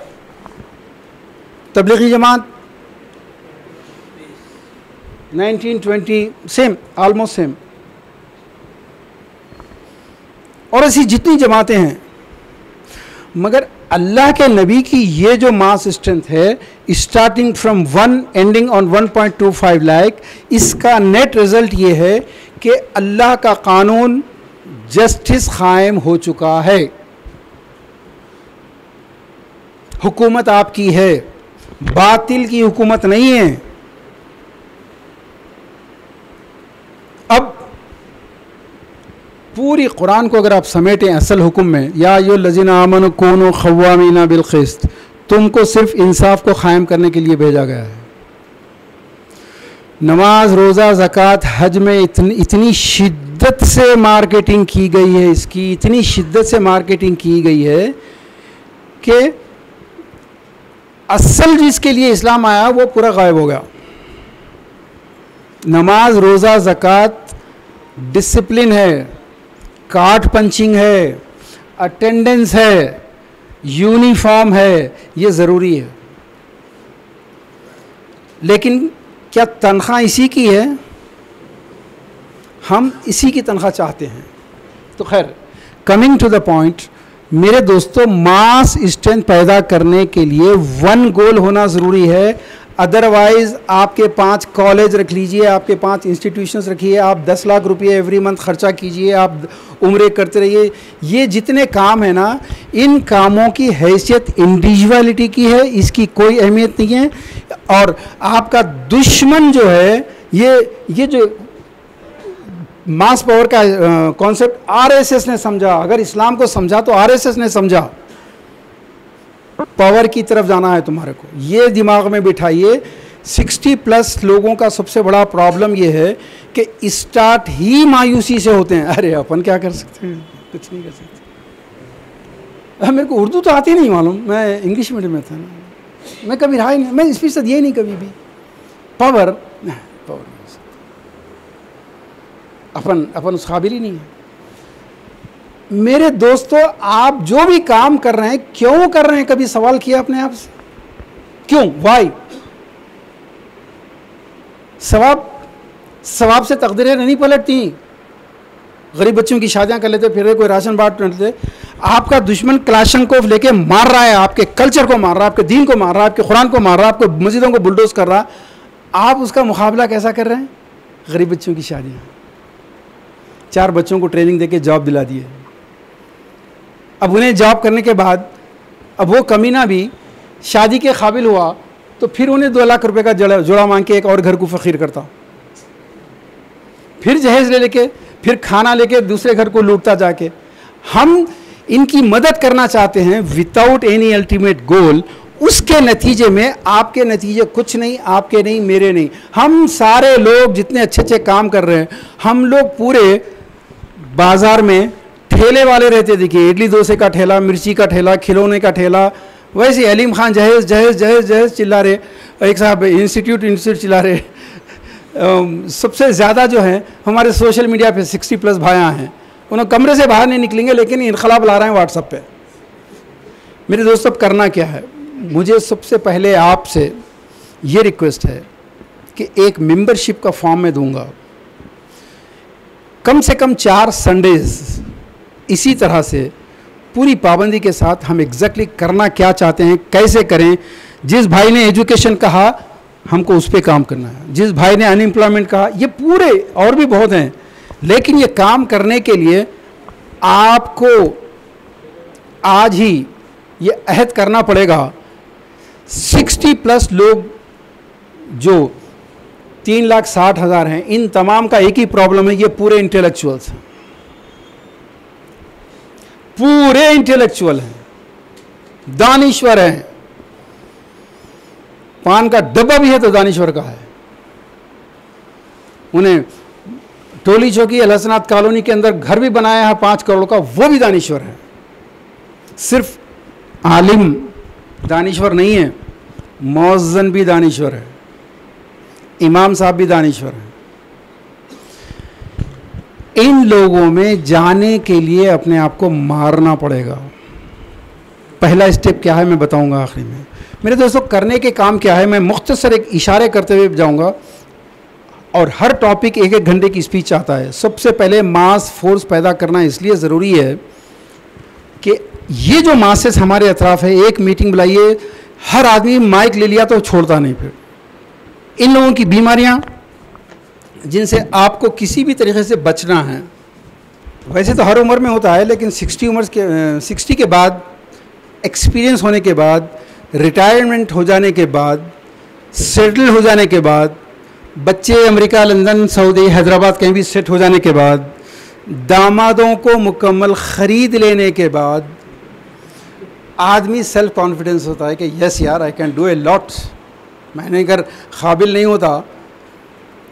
Tablighi Jamaat 1920, same, almost same. और ऐसी जितनी जमातें हैं, मगर अल्लाह के नबी की ये जो मास स्ट्रेंथ है, starting from 1 ending on 1.25 lakh, इसका नेट रिजल्ट ये है कि अल्लाह का कानून जस्टिस कायम हो चुका है, हुकूमत आपकी है, बातिल की हुकूमत नहीं है। अब पूरी कुरान को अगर आप समेटें असल हुक्म में, या यो लजीना आमन कूनो खव्वामीना बिल क़िस्त, तुमको सिर्फ इंसाफ को कायम करने के लिए भेजा गया है। नमाज, रोज़ा, ज़कात, हज में इतनी शिद्दत से मार्केटिंग की गई है, इसकी इतनी शिद्दत से मार्केटिंग की गई है कि असल जिसके लिए इस्लाम आया वो पूरा गायब हो गया। नमाज, रोज़ा, ज़कात डिसिप्लिन है, कार्ड पंचिंग है, अटेंडेंस है, यूनिफॉर्म है, ये ज़रूरी है। लेकिन क्या तनख्वाह इसी की है? हम इसी की तनख्वाह चाहते हैं। तो खैर, कमिंग टू द पॉइंट, मेरे दोस्तों, मास स्ट्रेंथ पैदा करने के लिए 1 गोल होना ज़रूरी है। अदरवाइज़ आपके 5 कॉलेज रख लीजिए, आपके 5 इंस्टीट्यूशंस रखिए, आप 10 लाख रुपये एवरी मंथ खर्चा कीजिए, आप उम्रे करते रहिए, ये जितने काम है ना, इन कामों की हैसियत इंडिविजुअलिटी की है, इसकी कोई अहमियत नहीं है। और आपका दुश्मन जो है, ये जो मास पावर का कॉन्सेप्ट आरएसएस ने समझा, अगर इस्लाम को समझा तो आरएसएस ने समझा। पावर की तरफ जाना है तुम्हारे को, ये दिमाग में बिठाइए। 60+ लोगों का सबसे बड़ा प्रॉब्लम ये है कि स्टार्ट ही मायूसी से होते हैं। अरे अपन क्या कर सकते हैं, कुछ नहीं कर सकते। मेरे को उर्दू तो आती नहीं, मालूम, मैं इंग्लिश मीडियम में था ना, मैं कभी रहा ही नहीं, मैं स्पीच से दिए नहीं कभी भी। पावर अपन उस काबिल ही नहीं है। मेरे दोस्तों, आप जो भी काम कर रहे हैं, क्यों कर रहे हैं, कभी सवाल किया अपने आप से? क्यों? वाई? सवाब से तकदीरें नहीं पलटती। गरीब बच्चों की शादियां कर लेते, फिर कोई राशन बांट लेते। आपका दुश्मन क्लाशंकोव लेके मार रहा है, आपके कल्चर को मार रहा है, आपके दीन को मार रहा है, आपके कुरान को मार रहा है, आपको मस्जिदों को बुलडोज कर रहा है। आप उसका मुकाबला कैसा कर रहे हैं? गरीब बच्चों की शादियाँ, 4 बच्चों को ट्रेनिंग देके जॉब दिला दिए। अब उन्हें जॉब करने के बाद अब वो कमीना भी शादी के काबिल हुआ तो फिर उन्हें 2 लाख रुपए का जोड़ा मांग के एक और घर को फ़कीर करता, फिर जहेज़ ले लेके, फिर खाना लेके दूसरे घर को लूटता जाके। हम इनकी मदद करना चाहते हैं विदाउट एनी अल्टीमेट गोल। उसके नतीजे में आपके नतीजे कुछ नहीं, आपके नहीं, मेरे नहीं, हम सारे लोग जितने अच्छे अच्छे काम कर रहे हैं, हम लोग पूरे बाज़ार में ठेले वाले रहते। देखिए, इडली डोसे का ठेला, मिर्ची का ठेला, खिलौने का ठेला, वैसे अलीम खान जहेज़ जहेज़ जहेज़ जहेज़ चिल्ला रहे, एक साहब इंस्टीट्यूट चिल्ला रहे। सबसे ज़्यादा जो है हमारे सोशल मीडिया पे 60+ भाइयाँ हैं, उन्होंने कमरे से बाहर नहीं निकलेंगे लेकिन इनकलाब ला रहे हैं व्हाट्सएप पे। मेरे दोस्तों, अब करना क्या है? मुझे सबसे पहले आपसे ये रिक्वेस्ट है कि एक मेंबरशिप का फॉर्म मैं दूंगा, कम से कम 4 संडेज़ इसी तरह से पूरी पाबंदी के साथ हम एग्जैक्टली करना क्या चाहते हैं, कैसे करें। जिस भाई ने एजुकेशन कहा, हमको उस पर काम करना है। जिस भाई ने अनएम्प्लॉयमेंट कहा, ये पूरे और भी बहुत हैं, लेकिन ये काम करने के लिए आपको आज ही ये अहद करना पड़ेगा। 60+ लोग जो 3,60,000 हैं, इन तमाम का एक ही प्रॉब्लम है, ये पूरे इंटेलेक्चुअल्स हैं, पूरे इंटेलेक्चुअल हैं, दानिश्वर हैं। पान का डब्बा भी है तो दानिश्वर का है। उन्हें टोली चौकी अलहसनात कॉलोनी के अंदर घर भी बनाया है 5 करोड़ का, वो भी दानिश्वर है। सिर्फ आलिम दानिश्वर नहीं है, मौज़न भी दानिश्वर है, इमाम साहब भी दानिश्वर है। इन लोगों में जाने के लिए अपने आप को मारना पड़ेगा। पहला स्टेप क्या है मैं बताऊंगा आखिरी में। मेरे दोस्तों, करने के काम क्या है मैं मुख्तसर एक इशारे करते हुए जाऊंगा, और हर टॉपिक 1-1 घंटे की स्पीच आता है। सबसे पहले मास फोर्स पैदा करना इसलिए ज़रूरी है कि ये जो मासेस हमारे अतराफ है, एक मीटिंग बुलाइए, हर आदमी माइक ले लिया तो छोड़ता नहीं। फिर इन लोगों की बीमारियां जिनसे आपको किसी भी तरीके से बचना है, वैसे तो हर उम्र में होता है, लेकिन 60 के बाद, एक्सपीरियंस होने के बाद, रिटायरमेंट हो जाने के बाद, सेटल हो जाने के बाद, बच्चे अमेरिका, लंदन, सऊदी, हैदराबाद कहीं भी सेट हो जाने के बाद, दामादों को मुकम्मल ख़रीद लेने के बाद आदमी सेल्फ कॉन्फिडेंस होता है कि यस यार I can do a lot. मैंने अगर काबिल नहीं होता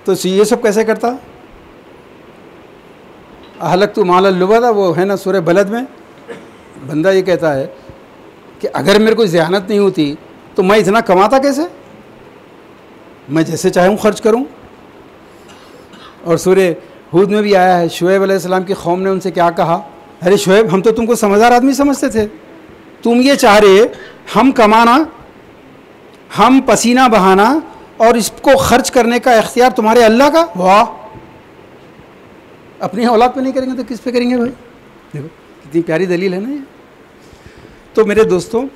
तो ये सब कैसे करता। अहलक तो माल लुबा था, वो है ना सूरह बलद में, बंदा ये कहता है कि अगर मेरे को ज़ियानत नहीं होती तो मैं इतना कमाता कैसे, मैं जैसे चाहूँ खर्च करूँ। और सूरह हूद में भी आया है, शुएब अलैहिस्सलाम की कौम ने उनसे क्या कहा, अरे शुएब हम तो तुमको समझदार आदमी समझते थे, तुम ये चाह रहे हम कमाना, हम पसीना बहाना और इसको खर्च करने का इख्तियार तुम्हारे अल्लाह का। वाह, अपनी औलाद पे नहीं करेंगे तो किस पे करेंगे भाई। देखो कितनी प्यारी दलील है ना ये। तो मेरे दोस्तों,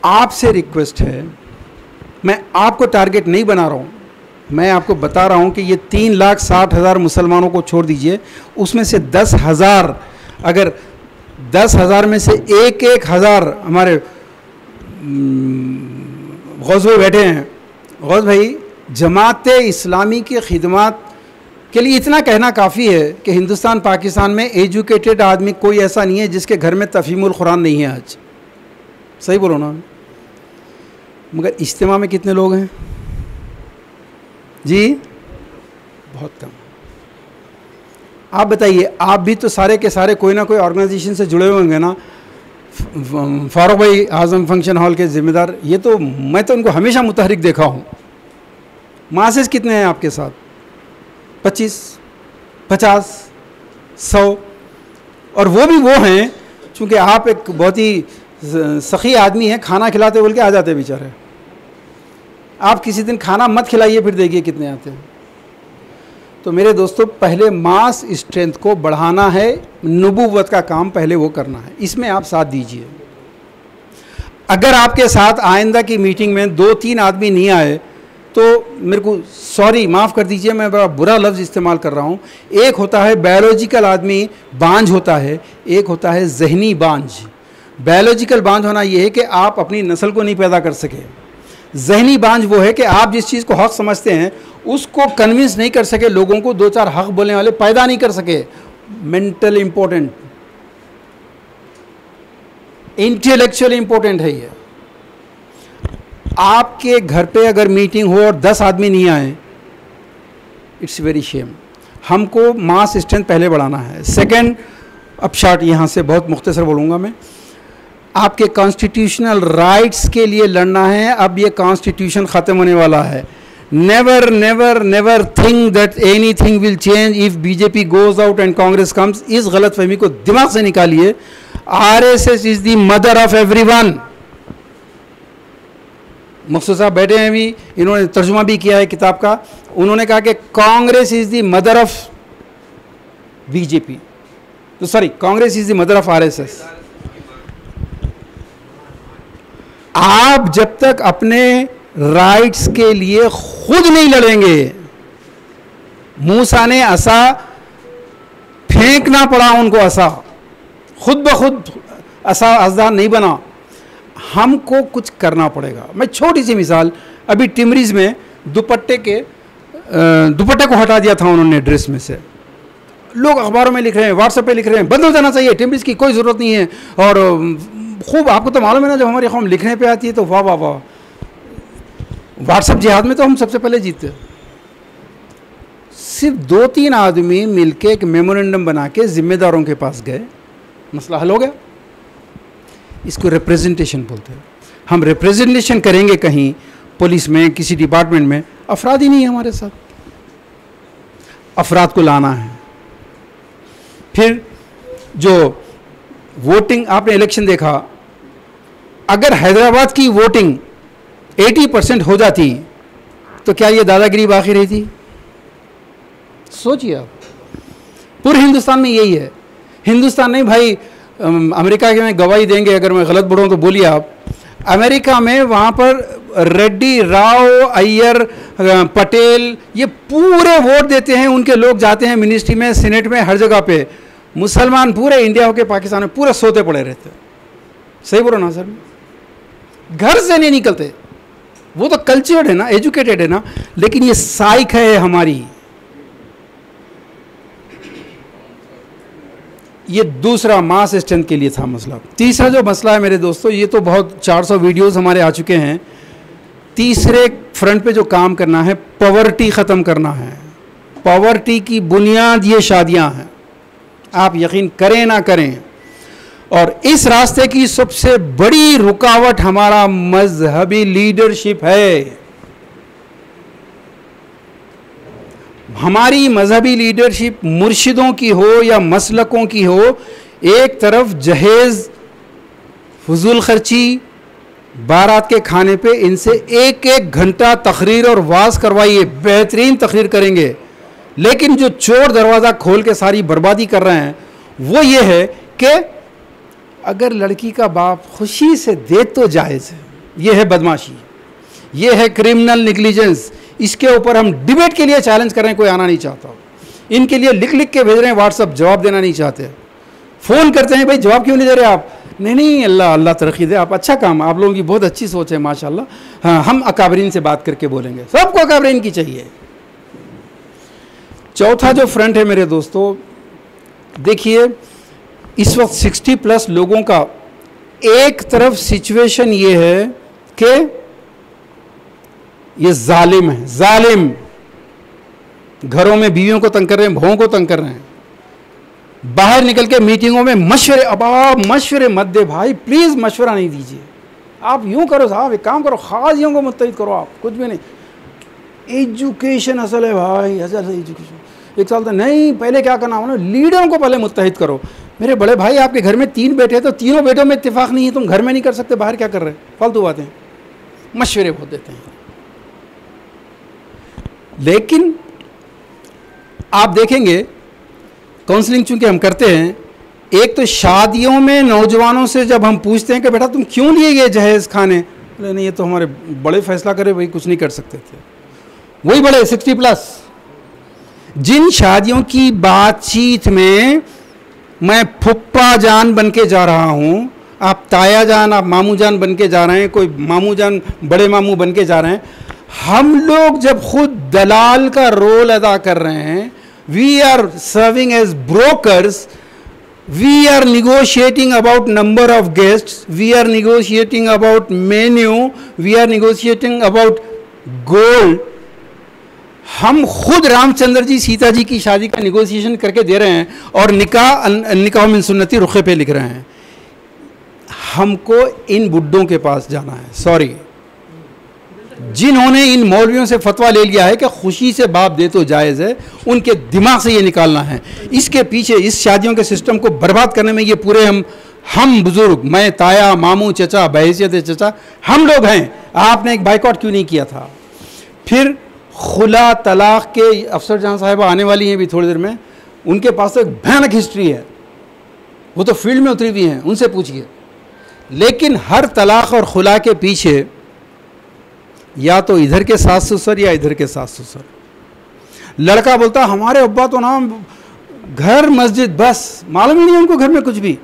आपसे रिक्वेस्ट है, मैं आपको टारगेट नहीं बना रहा हूँ, मैं आपको बता रहा हूँ कि ये 3,60,000 मुसलमानों को छोड़ दीजिए, उसमें से 10,000, अगर 10,000 में से एक हज़ार हमारे गौस भाई बैठे हैं, गौस भाई जमात इस्लामी की खिदमत के लिए इतना कहना काफ़ी है कि हिंदुस्तान पाकिस्तान में एजुकेटेड आदमी कोई ऐसा नहीं है जिसके घर में तफहीमुल कुरान नहीं है आज। सही बोलो ना। मगर इज्तिमा में कितने लोग हैं जी? बहुत कम। आप बताइए, आप भी तो सारे के सारे कोई ना कोई ऑर्गेनाइजेशन से जुड़े हुए होंगे ना। फारूक भाई आज़म फंक्शन हॉल के ज़िम्मेदार, ये तो मैं तो उनको हमेशा मुतहरिक देखा हूँ। मासेस कितने हैं आपके साथ? 25, 50, 100। और वो भी वो हैं, चूँकि आप एक बहुत ही सखी आदमी हैं, खाना खिलाते बोल के आ जाते बेचारे। आप किसी दिन खाना मत खिलाइए, फिर देखिए कितने आते हैं। तो मेरे दोस्तों, पहले मास स्ट्रेंथ को बढ़ाना है, नबूवत का काम पहले वो करना है, इसमें आप साथ दीजिए। अगर आपके साथ आइंदा की मीटिंग में 2-3 आदमी नहीं आए तो मेरे को सॉरी, माफ़ कर दीजिए, मैं बड़ा बुरा लफ्ज़ इस्तेमाल कर रहा हूँ। एक होता है बायोलॉजिकल आदमी बांझ होता है, एक होता है जहनी बांझ। बायोलॉजिकल बांझ होना ये है कि आप अपनी नस्ल को नहीं पैदा कर सके। जहनी बांझ वो है कि आप जिस चीज़ को हक़ समझते हैं उसको कन्विंस नहीं कर सके, लोगों को 2-4 हक़ बोलने वाले पैदा नहीं कर सके। मेंटल इम्पोर्टेंट, इंटेलेक्चुअल इम्पोर्टेंट है ये। आपके घर पे अगर मीटिंग हो और 10 आदमी नहीं आए, इट्स वेरी शेम। हमको मास स्ट्रेंथ पहले बढ़ाना है। सेकंड, अब शार्ट यहाँ से बहुत मुख्तसर बोलूँगा मैं, आपके कॉन्स्टिट्यूशनल राइट्स के लिए लड़ना है। अब ये कॉन्स्टिट्यूशन ख़त्म होने वाला है। Never never never think that anything will change if BJP goes out and Congress comes. इस गलत फहमी को दिमाग से निकालिए। RSS is the mother of everyone. Maqsood साहब बैठे हैं अभी, इन्होंने तर्जुमा भी किया है किताब का। उन्होंने कहा कि Congress is the mother of BJP, तो sorry, Congress is the mother of RSS. आप जब तक अपने राइट्स के लिए खुद नहीं लड़ेंगे, मूसा ने असा फेंकना पड़ा उनको, असा खुद ब खुद असा असदार नहीं बना, हमको कुछ करना पड़ेगा। मैं छोटी सी मिसाल, अभी टिमरीज में दुपट्टे को हटा दिया था उन्होंने ड्रेस में से। लोग अखबारों में लिख रहे हैं, व्हाट्सएप पे लिख रहे हैं, बंद हो जाना चाहिए, टिमरीज की कोई ज़रूरत नहीं है। और खूब आपको तो मालूम है ना, जब हमारी कौम लिखने पे आती है तो वाह वाह वाह। व्हाट्सएप जिहाद में तो हम सबसे पहले जीतते। सिर्फ 2-3 आदमी मिलके एक मेमोरेंडम बना के जिम्मेदारों के पास गए, मसला हल हो गया। इसको रिप्रेजेंटेशन बोलते हैं। हम रिप्रेजेंटेशन करेंगे कहीं पुलिस में, किसी डिपार्टमेंट में, अफराद ही नहीं है हमारे साथ, अफराद को लाना है। फिर जो वोटिंग, आपने इलेक्शन देखा, अगर हैदराबाद की वोटिंग 80% हो जाती तो क्या ये दादागिरी बाकी रहती? सोचिए आप। पूरे हिंदुस्तान में यही है। हिंदुस्तान नहीं भाई, अमेरिका के में गवाही देंगे, अगर मैं गलत बोलूँ तो बोलिए आप। अमेरिका में वहाँ पर रेड्डी, राव, अय्यर, पटेल, ये पूरे वोट देते हैं, उनके लोग जाते हैं मिनिस्ट्री में, सीनेट में, हर जगह पे। मुसलमान पूरे इंडिया होके पाकिस्तान में पूरे सोते पड़े रहते हैं। सही बोलो ना सर? घर से नहीं निकलते। वो तो कल्चर्ड है ना, एजुकेटेड है ना, लेकिन ये साइक है हमारी। ये दूसरा मास स्ट्रेंथ के लिए था मसला। तीसरा जो मसला है मेरे दोस्तों, ये तो बहुत 400 वीडियोस हमारे आ चुके हैं। तीसरे फ्रंट पे जो काम करना है, पॉवर्टी ख़त्म करना है। पॉवर्टी की बुनियाद ये शादियां हैं, आप यकीन करें ना करें। और इस रास्ते की सबसे बड़ी रुकावट हमारा मजहबी लीडरशिप है। हमारी मजहबी लीडरशिप मुर्शिदों की हो या मसलकों की हो, एक तरफ जहेज़, फजूल खर्ची, बारात के खाने पे इनसे एक एक घंटा तकरीर और वाज करवाइए, बेहतरीन तकरीर करेंगे। लेकिन जो चोर दरवाज़ा खोल के सारी बर्बादी कर रहे हैं वो ये है कि अगर लड़की का बाप खुशी से दे तो जायज़ है। ये है बदमाशी, ये है क्रिमिनल निग्लिजेंस। इसके ऊपर हम डिबेट के लिए चैलेंज कर रहे हैं, कोई आना नहीं चाहता। इनके लिए लिख लिख के भेज रहे हैं व्हाट्सअप, जवाब देना नहीं चाहते। फ़ोन करते हैं, भाई जवाब क्यों नहीं दे रहे आप? नहीं, अल्लाह अल्लाह तरक्की दे, आप अच्छा काम, आप लोगों की बहुत अच्छी सोच है माशाल्लाह। हाँ, हम अकाबरीन से बात करके बोलेंगे। सबको अकाबरीन की चाहिए। चौथा जो फ्रंट है मेरे दोस्तों, देखिए इस वक्त 60+ लोगों का एक तरफ सिचुएशन ये है कि ये जालिम है, जालिम घरों में बीवियों को तंग कर रहे हैं, बहुओं को तंग कर रहे हैं। बाहर निकल के मीटिंगों में मशवरे, अब आप मशवरे मत दे भाई, प्लीज़ मशवरा नहीं दीजिए। आप यूँ करो साहब, एक काम करो, खाजियों को मुत्तहिद करो, आप कुछ भी नहीं। एजुकेशन असल है भाई, असल है एजुकेशन। एक साल तक नहीं, पहले क्या करना हो ना, लीडरों को पहले मुत्तहिद करो। मेरे बड़े भाई, आपके घर में 3 बेटे हैं तो तीनों बेटों में इत्तेफाक नहीं है, तुम घर में नहीं कर सकते, बाहर क्या कर रहे हैं? फालतू बातें, मशवरे बहुत देते हैं। लेकिन आप देखेंगे काउंसलिंग चूंकि हम करते हैं, एक तो शादियों में नौजवानों से जब हम पूछते हैं कि बेटा तुम क्यों लिए ये जहेज़ खाने, बोले नहीं ये तो हमारे बड़े फैसला करे, वही कुछ नहीं कर सकते थे। वही बड़े 60+। जिन शादियों की बातचीत में मैं फुप्पा जान बन के जा रहा हूँ, आप ताया जान, आप मामू जान बन के जा रहे हैं, कोई मामू जान बड़े मामू बन के जा रहे हैं, हम लोग जब खुद दलाल का रोल अदा कर रहे हैं, we are serving as brokers, we are negotiating about number of guests, we are negotiating about menu, we are negotiating about gold. हम खुद रामचंद्र जी सीता जी की शादी का निगोशिएशन करके दे रहे हैं और निकाह मिन सुन्नती रुखे पे लिख रहे हैं। हमको इन बुड्ढों के पास जाना है, सॉरी, जिन्होंने इन मौलवियों से फतवा ले लिया है कि खुशी से बाप दे तो जायज़ है, उनके दिमाग से ये निकालना है। इसके पीछे इस शादियों के सिस्टम को बर्बाद करने में ये पूरे हम बुजुर्ग, मैं ताया, मामू, चचा, बहैसियत चचा, हम लोग हैं। आपने एक बाइकआउट क्यों नहीं किया था? फिर खुला तलाक के अफसर जहाँ साहिबा आने वाली हैं भी थोड़ी देर में, उनके पास तो एक भयानक हिस्ट्री है, वो तो फील्ड में उतरी हुई हैं, उनसे पूछिए। लेकिन हर तलाक और खुला के पीछे या तो इधर के सास ससुर या इधर के सास ससुर। लड़का बोलता हमारे अब्बा तो ना घर मस्जिद बस, मालूम ही नहीं उनको घर में कुछ भी।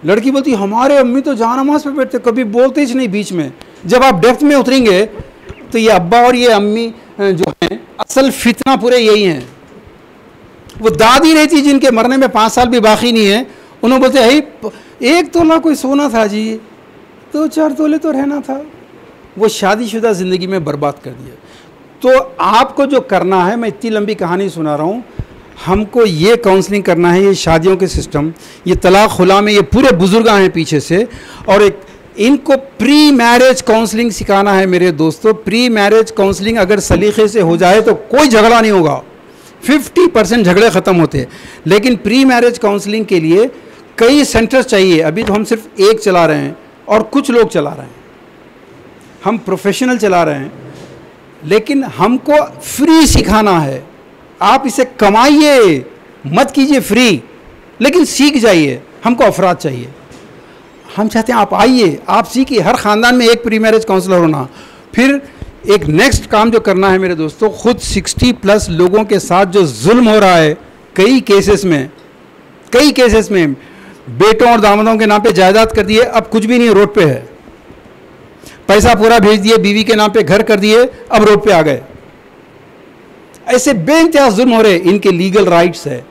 लड़की बोलती हमारे अम्मी तो जहाँ नमाज पे बैठते, कभी बोलते ही नहीं बीच में। जब आप डेप्थ में उतरेंगे तो ये अब्बा और ये अम्मी जो हैं, असल फितना पूरे यही हैं। वो दादी रहती जिनके मरने में 5 साल भी बाकी नहीं है, उन्होंने बोलते है 1 तोला कोई सोना था जी, 2-4 तोले तो रहना था। वो शादीशुदा ज़िंदगी में बर्बाद कर दिया। तो आपको जो करना है, मैं इतनी लंबी कहानी सुना रहा हूँ, हमको ये काउंसलिंग करना है, ये शादियों के सिस्टम, ये तलाक खुला में ये पूरे बुजुर्ग हैं पीछे से, और एक इनको प्री मैरिज काउंसलिंग सिखाना है मेरे दोस्तों। प्री मैरिज काउंसलिंग अगर सलीके से हो जाए तो कोई झगड़ा नहीं होगा, 50% झगड़े ख़त्म होते हैं। लेकिन प्री मैरिज काउंसलिंग के लिए कई सेंटर्स चाहिए। अभी तो हम सिर्फ एक चला रहे हैं और कुछ लोग चला रहे हैं, हम प्रोफेशनल चला रहे हैं, लेकिन हमको फ्री सिखाना है। आप इसे कमाइए, मत कीजिए फ्री। लेकिन सीख जाइए, हमको अफराद चाहिए। हम चाहते हैं आप आइए, आप सीखिए। हर ख़ानदान में एक प्री मैरिज काउंसलर होना। फिर एक नेक्स्ट काम जो करना है मेरे दोस्तों, खुद 60+ लोगों के साथ जो जुल्म हो रहा है, कई केसेस में बेटों और दामादों के नाम पे जायदाद कर दिए, अब कुछ भी नहीं, रोड पे है। पैसा पूरा भेज दिए, बीवी के नाम पे घर कर दिए, अब रोड पे आ गए। ऐसे बेइंतहा जुल्म हो रहे। इनके लीगल राइट्स है,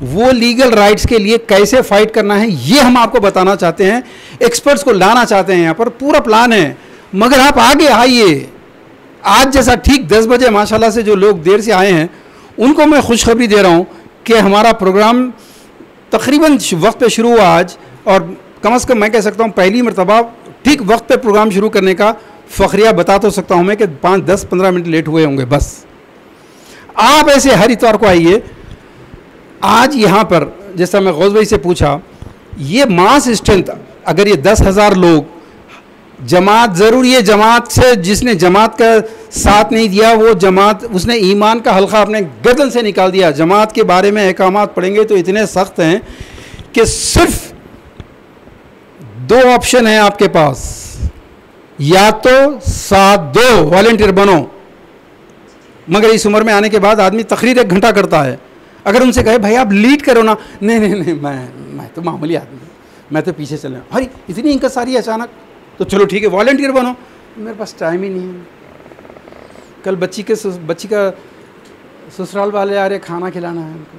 वो लीगल राइट्स के लिए कैसे फाइट करना है ये हम आपको बताना चाहते हैं, एक्सपर्ट्स को लाना चाहते हैं। यहाँ पर पूरा प्लान है, मगर आप आगे आइए। आज जैसा ठीक 10 बजे माशाल्लाह से जो लोग देर से आए हैं उनको मैं खुशखबरी दे रहा हूँ कि हमारा प्रोग्राम तकरीबन वक्त पे शुरू हुआ आज, और कम से कम मैं कह सकता हूँ पहली मरतबा ठीक वक्त पे प्रोग्राम शुरू करने का फ़ख्रिया बता तो सकता हूँ मैं कि 5, 10, 15 मिनट लेट हुए होंगे बस। आप ऐसे हर इतवार को आइए। आज यहाँ पर जैसा मैं गौस भाई से पूछा, ये मास स्ट्रेंथ, अगर ये 10,000 लोग, जमात ज़रूरी है, जमात से जिसने जमात का साथ नहीं दिया वो जमात, उसने ईमान का हल्का अपने गर्दन से निकाल दिया। जमात के बारे में अहकामात पढ़ेंगे तो इतने सख्त हैं कि सिर्फ 2 ऑप्शन हैं आपके पास, या तो साथ दो वॉलंटियर बनो। मगर इस उम्र में आने के बाद आदमी तकरीर 1 घंटा करता है। अगर उनसे कहे भाई आप लीड करो ना, नहीं मैं तो मामूली आदमी हूँ, मैं तो पीछे चले। अरे इतनी इंकसारी अचानक, तो चलो ठीक है वॉलंटियर बनो। मेरे पास टाइम ही नहीं है। कल बच्ची का ससुराल वाले आ रहे, खाना खिलाना है उनको।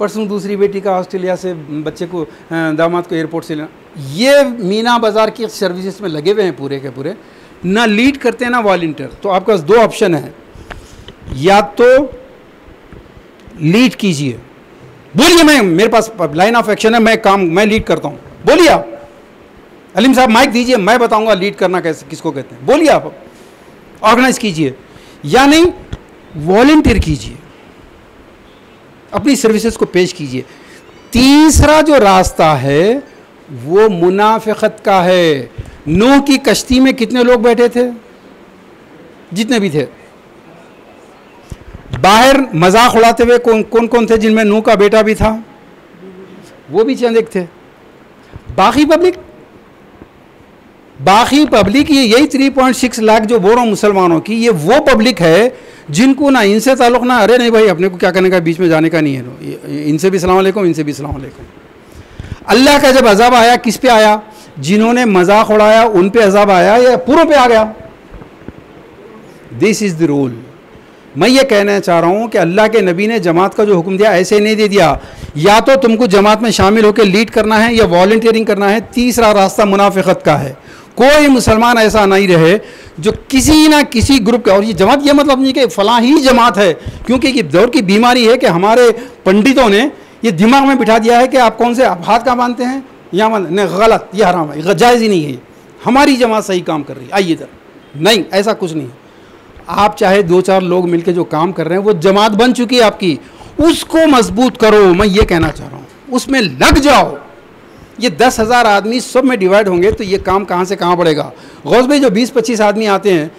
परसों दूसरी बेटी का ऑस्ट्रेलिया से बच्चे को, दामाद को एयरपोर्ट से लेना। ये मीना बाज़ार की सर्विसेज में लगे हुए हैं पूरे के पूरे, ना लीड करते हैं ना वॉलंटियर। तो आपके पास 2 ऑप्शन है, या तो लीड कीजिए, बोलिए मैं, मेरे पास लाइन ऑफ एक्शन है, मैं लीड करता हूँ, बोलिए आप। अलीम साहब माइक दीजिए, मैं बताऊंगा लीड करना कैसे, किसको कहते हैं, बोलिए आप। ऑर्गेनाइज कीजिए, या नहीं वॉलंटियर कीजिए, अपनी सर्विसेज को पेश कीजिए। तीसरा जो रास्ता है वो मुनाफिकत का है। नूह की कश्ती में कितने लोग बैठे थे? जितने भी थे। बाहर मजाक उड़ाते हुए कौन कौन थे? जिनमें नूह का बेटा भी था, वो भी चंद एक थे। बाकी पब्लिक ये यही 3.6 लाख जो बोल रहा हूँ मुसलमानों की, ये वो पब्लिक है जिनको ना इनसे ताल्लुक़, ना अरे नहीं भाई अपने को क्या करने का, बीच में जाने का नहीं है, इनसे भी सलाम अलैकुम, इनसे भी सलाम अलैकुम। अल्लाह का जब अज़ाब आया किस पे आया? जिन्होंने मजाक उड़ाया उन पे अज़ाब आया या पूरों पे आ गया? This is the rule. मैं ये कहना चाह रहा हूँ कि अल्लाह के नबी ने जमात का जो हुक्म दिया ऐसे नहीं दे दिया, या तो तुमको जमात में शामिल होकर लीड करना है या वॉलंटियरिंग करना है। तीसरा रास्ता मुनाफिकत का है। कोई मुसलमान ऐसा नहीं रहे जो किसी ना किसी ग्रुप का, और ये जमात ये मतलब नहीं कि फलां ही जमात है, क्योंकि ये दौर की बीमारी है कि हमारे पंडितों ने ये दिमाग में बिठा दिया है कि आप कौन से, आप हाथ का बांधते हैं या नहीं, गलत, ये हराम है, जायज़ ही नहीं है, हमारी जमात सही काम कर रही है, आइए इधर। नहीं, ऐसा कुछ नहीं। आप चाहे 2-4 लोग मिलकर जो काम कर रहे हैं वो जमात बन चुकी है आपकी, उसको मजबूत करो। मैं ये कहना चाह रहा हूँ, उसमें लग जाओ। ये 10,000 आदमी सब में डिवाइड होंगे तो ये काम कहाँ से कहाँ बढ़ेगा। गौस भाई जो 20-25 आदमी आते हैं,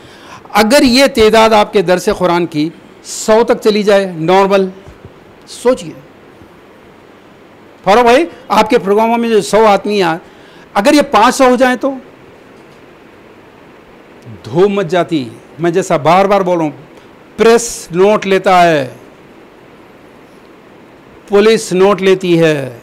अगर ये तादाद आपके दरस कुरान की 100 तक चली जाए नॉर्मल, सोचिए फारूक भाई आपके प्रोग्रामों में जो 100 आदमी आए, अगर ये 500 हो जाए तो धूम मच जाती। मैं जैसा बार बार बोल रहा हूँ, प्रेस नोट लेता है, पुलिस नोट लेती है।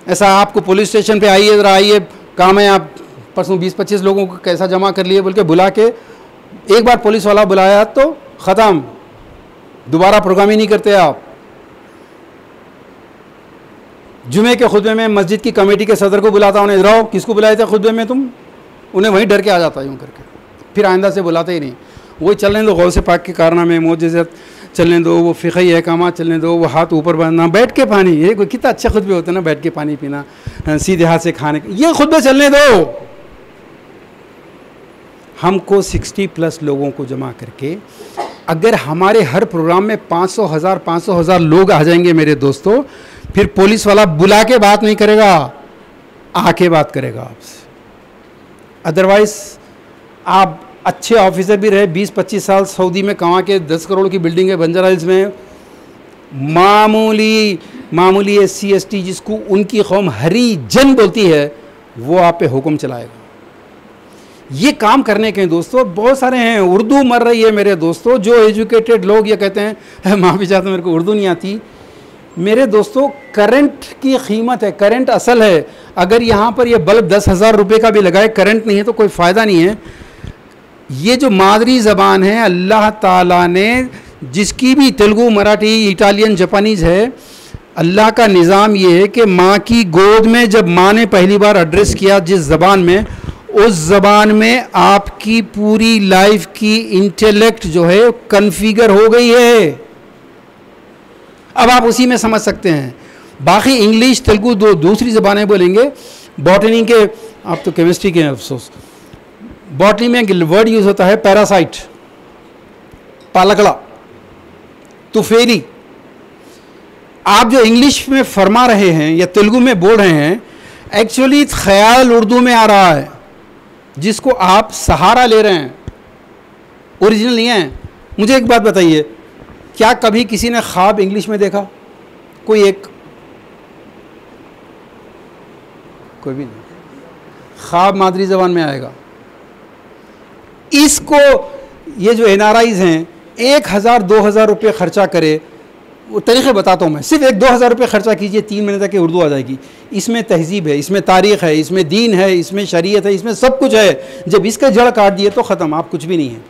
ऐसा आपको पुलिस स्टेशन पे आइए, जरा आइए, काम है, आप परसों 20-25 लोगों को कैसा जमा कर लिए बोल के बुला के, एक बार पुलिस वाला बुलाया तो ख़त्म, दोबारा प्रोग्राम ही नहीं करते आप। जुमे के खुतबे में मस्जिद की कमेटी के सदर को बुलाता, उन्हें इधर आओ, किसको बुलाए थे खुतबे में तुम? उन्हें वहीं डर के आ जाता यूँ करके, फिर आइंदा से बुलाते ही नहीं। वही चलने दो, गौसे पाक के कारनामे, मोजज़त चलने दो, वो फ़िक़ही अहकामात चलने दो, वो हाथ ऊपर बांधना, बैठ के पानी, ये कोई कितना अच्छे खुतबे होते हैं ना, बैठ के पानी पीना, सीधे हाथ से खाने, ये खुतबे चलने दो। हमको 60+ लोगों को जमा करके, अगर हमारे हर प्रोग्राम में 500,000 लोग आ जाएंगे मेरे दोस्तों, फिर पुलिस वाला बुला के बात नहीं करेगा, आके बात करेगा आपसे। अदरवाइज आप अच्छे ऑफिसर भी रहे, 20-25 साल सऊदी में कमा के 10 करोड़ की बिल्डिंग है बंजारा हिल्स में, मामूली मामूली SC ST जिसको उनकी कौम हरिजन बोलती है, वो आप पे हुक्म चलाएगा। ये काम करने के दोस्तों बहुत सारे हैं। उर्दू मर रही है मेरे दोस्तों। जो एजुकेटेड लोग ये कहते हैं माफ़ी चाहता हूँ मेरे को उर्दू नहीं आती। मेरे दोस्तों करंट की कीमत है, करंट असल है। अगर यहाँ पर ये बल्ब 10,000 रुपये का भी लगाए, करंट नहीं है तो कोई फ़ायदा नहीं है। ये जो मादरी ज़बान है अल्लाह ताला ने, जिसकी भी तेलुगु, मराठी, इटालियन, जापानीज़ है, अल्लाह का निज़ाम ये है कि माँ की गोद में जब माँ ने पहली बार एड्रेस किया जिस ज़बान में, उस ज़बान में आपकी पूरी लाइफ की इंटेलेक्ट जो है कन्फिगर हो गई है। अब आप उसी में समझ सकते हैं। बाकी इंग्लिश, तेलुगु दूसरी ज़बानें बोलेंगे। बॉटनी के, आप तो केमिस्ट्री के हैं अफसोस, बॉटनी में वर्ड यूज़ होता है पैरासाइट, पालकड़ा, तुफेरी। आप जो इंग्लिश में फरमा रहे हैं या तेलुगु में बोल रहे हैं, एक्चुअली ख्याल उर्दू में आ रहा है, जिसको आप सहारा ले रहे हैं, ओरिजिनल नहीं है। मुझे एक बात बताइए, क्या कभी किसी ने ख्वाब इंग्लिश में देखा? कोई एक, कोई भी नहीं। ख्वाब मादरी ज़बान में आएगा। इसको ये जो NRIs हैं 1,000-2,000 रुपये ख़र्चा करे, वो तरीक़े बताता हूँ मैं। सिर्फ 1-2 हज़ार रुपये ख़र्चा कीजिए, 3 महीने तक उर्दू आ जाएगी। इसमें तहज़ीब है, इसमें तारीख़ है, इसमें दीन है, इसमें शरीयत है, इसमें सब कुछ है। जब इसका जड़ काट दिए तो ख़त्म, आप कुछ भी नहीं है।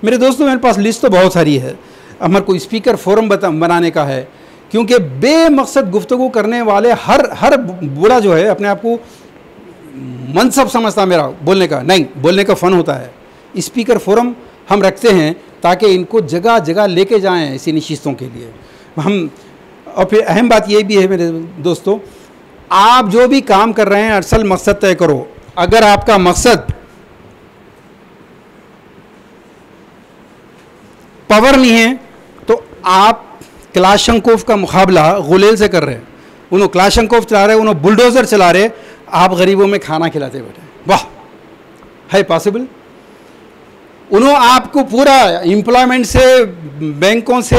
मेरे दोस्तों मेरे पास लिस्ट तो बहुत सारी है। हमारे को स्पीकर फोरम बनाने का है, क्योंकि बेमकसद गुफ्तगू करने वाले हर बूढ़ा जो है अपने आप को मनसब समझता मेरा बोलने का। नहीं, बोलने का फ़न होता है। स्पीकर फोरम हम रखते हैं ताकि इनको जगह जगह लेके जाएं ऐसी नशिस्तों के लिए हम। और फिर अहम बात ये भी है मेरे दोस्तों, आप जो भी काम कर रहे हैं असल मकसद तय करो। अगर आपका मकसद पावर नहीं है तो आप क्लाशंकोव का मुकाबला गुलेल से कर रहे हैं। उन्होंने क्लाशंकोव चला रहे, उन्होंने बुलडोज़र चला रहे, आप गरीबों में खाना खिलाते बैठे। वाह, है पॉसिबल? उन्होंने आपको पूरा एम्प्लॉयमेंट से, बैंकों से,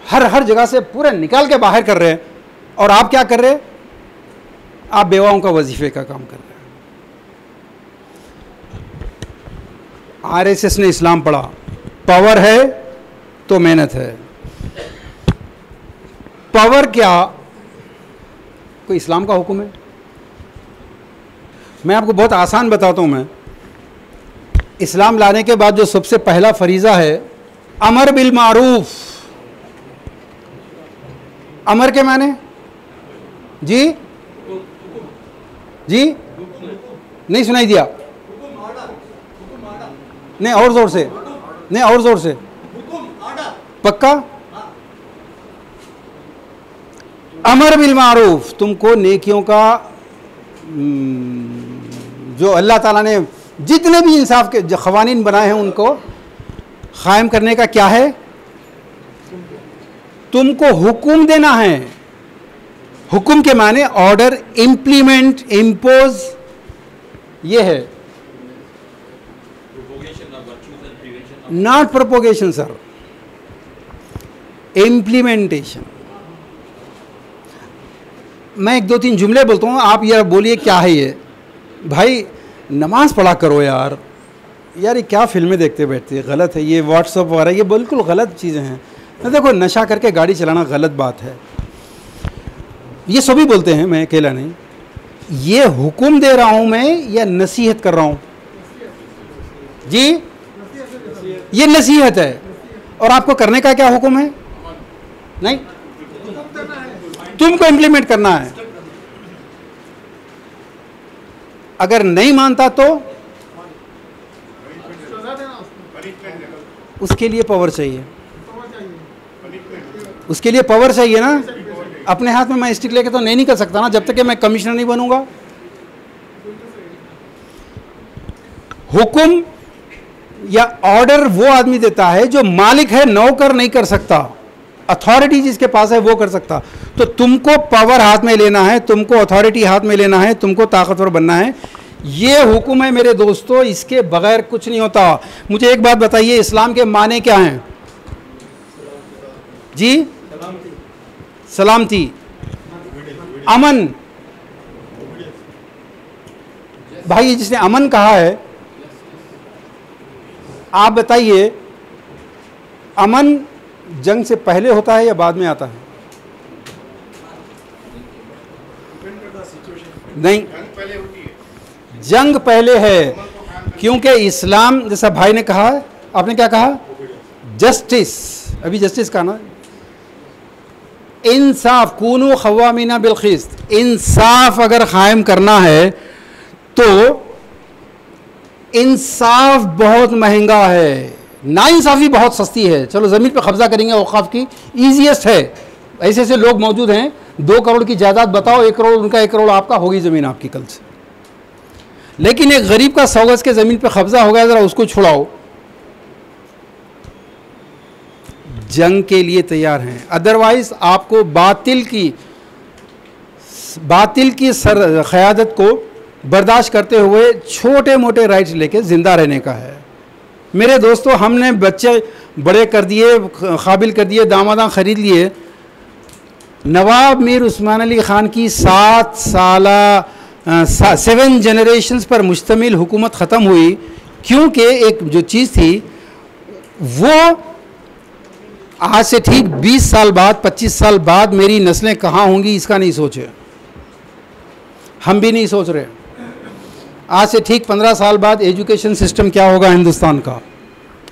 हर जगह से पूरा निकाल के बाहर कर रहे हैं, और आप क्या कर रहे हैं? आप बेवाओं का वजीफे का काम कर रहे हैं। RSS ने इस्लाम पढ़ा, पावर है तो मेहनत है। पावर क्या कोई इस्लाम का हुक्म है? मैं आपको बहुत आसान बताता हूं। मैं इस्लाम लाने के बाद जो सबसे पहला फरीज़ा है अमर बिल मारूफ। अमर के माने जी जी नहीं सुनाई दिया? नहीं, और जोर से, नहीं और जोर से, पक्का? अमर बिल मारूफ, तुमको नेकियों का, जो अल्लाह ताला ने जितने भी इंसाफ के जो क़वानीन बनाए हैं उनको क़ायम करने का क्या है? तुमको हुक्म देना है। हुक्म के माने ऑर्डर, इम्प्लीमेंट, इम्पोज, ये है। Not propagation sir, implementation. मैं 1-2-3 जुमले बोलता हूँ, आप यार बोलिए क्या है ये। भाई नमाज पढ़ा करो यार। यार ये क्या फिल्में देखते बैठते, गलत है ये। व्हाट्सअप वगैरह ये बिल्कुल गलत चीज़ें हैं। तो देखो, नशा करके गाड़ी चलाना गलत बात है, ये सभी बोलते हैं, मैं अकेला नहीं। ये हुक्म दे रहा हूँ मैं या नसीहत कर रहा हूँ? जी, ये नसीहत है। और आपको करने का क्या हुक्म है? नहीं, तुमको इम्प्लीमेंट करना है। अगर नहीं मानता तो उसके लिए पावर चाहिए, उसके लिए पावर चाहिए ना। अपने हाथ में मैं स्टिक लेके तो नहीं निकल सकता ना, जब तक कि मैं कमिश्नर नहीं बनूंगा। हुक्म या ऑर्डर वो आदमी देता है जो मालिक है, नौकर नहीं कर सकता। अथॉरिटी जिसके पास है वो कर सकता। तो तुमको पावर हाथ में लेना है, तुमको अथॉरिटी हाथ में लेना है, तुमको ताकतवर बनना है। ये हुक्म है मेरे दोस्तों, इसके बगैर कुछ नहीं होता। मुझे एक बात बताइए, इस्लाम के माने क्या हैं? जी, सलामती, अमन। भाई जिसने अमन कहा है, आप बताइए अमन जंग से पहले होता है या बाद में आता है? नहीं, जंग पहले है, क्योंकि इस्लाम, जैसा भाई ने कहा, आपने क्या कहा? जस्टिस, अभी जस्टिस का ना, इंसाफ, कूनू खवामीना बिलखिस्त, इंसाफ अगर कायम करना है तो इंसाफ बहुत महंगा है, नाइंसाफ़ी बहुत सस्ती है। चलो ज़मीन पे कब्जा करेंगे, औकाफ की ईजीएस्ट है। ऐसे ऐसे लोग मौजूद हैं, 2 करोड़ की जायदाद बताओ, 1 करोड़ उनका, 1 करोड़ आपका, होगी ज़मीन आपकी कल से। लेकिन एक गरीब का 100 गज के ज़मीन पे कब्जा हो गया, ज़रा उसको छुड़ाओ। जंग के लिए तैयार हैं, अदरवाइज आपको बातिल की क़यादत को बर्दाश्त करते हुए छोटे मोटे राइट्स लेके ज़िंदा रहने का है। मेरे दोस्तों, हमने बच्चे बड़े कर दिए, काबिल कर दिए, दामादां ख़रीद लिए। नवाब मीर उस्मान अली ख़ान की 7 जनरेशन्स पर मुश्तमिल हुकूमत ख़त्म हुई, क्योंकि एक जो चीज़ थी वो आज से ठीक 20 साल बाद, 25 साल बाद मेरी नस्लें कहाँ होंगी इसका नहीं सोचे, हम भी नहीं सोच रहे। आज से ठीक 15 साल बाद एजुकेशन सिस्टम क्या होगा हिंदुस्तान का,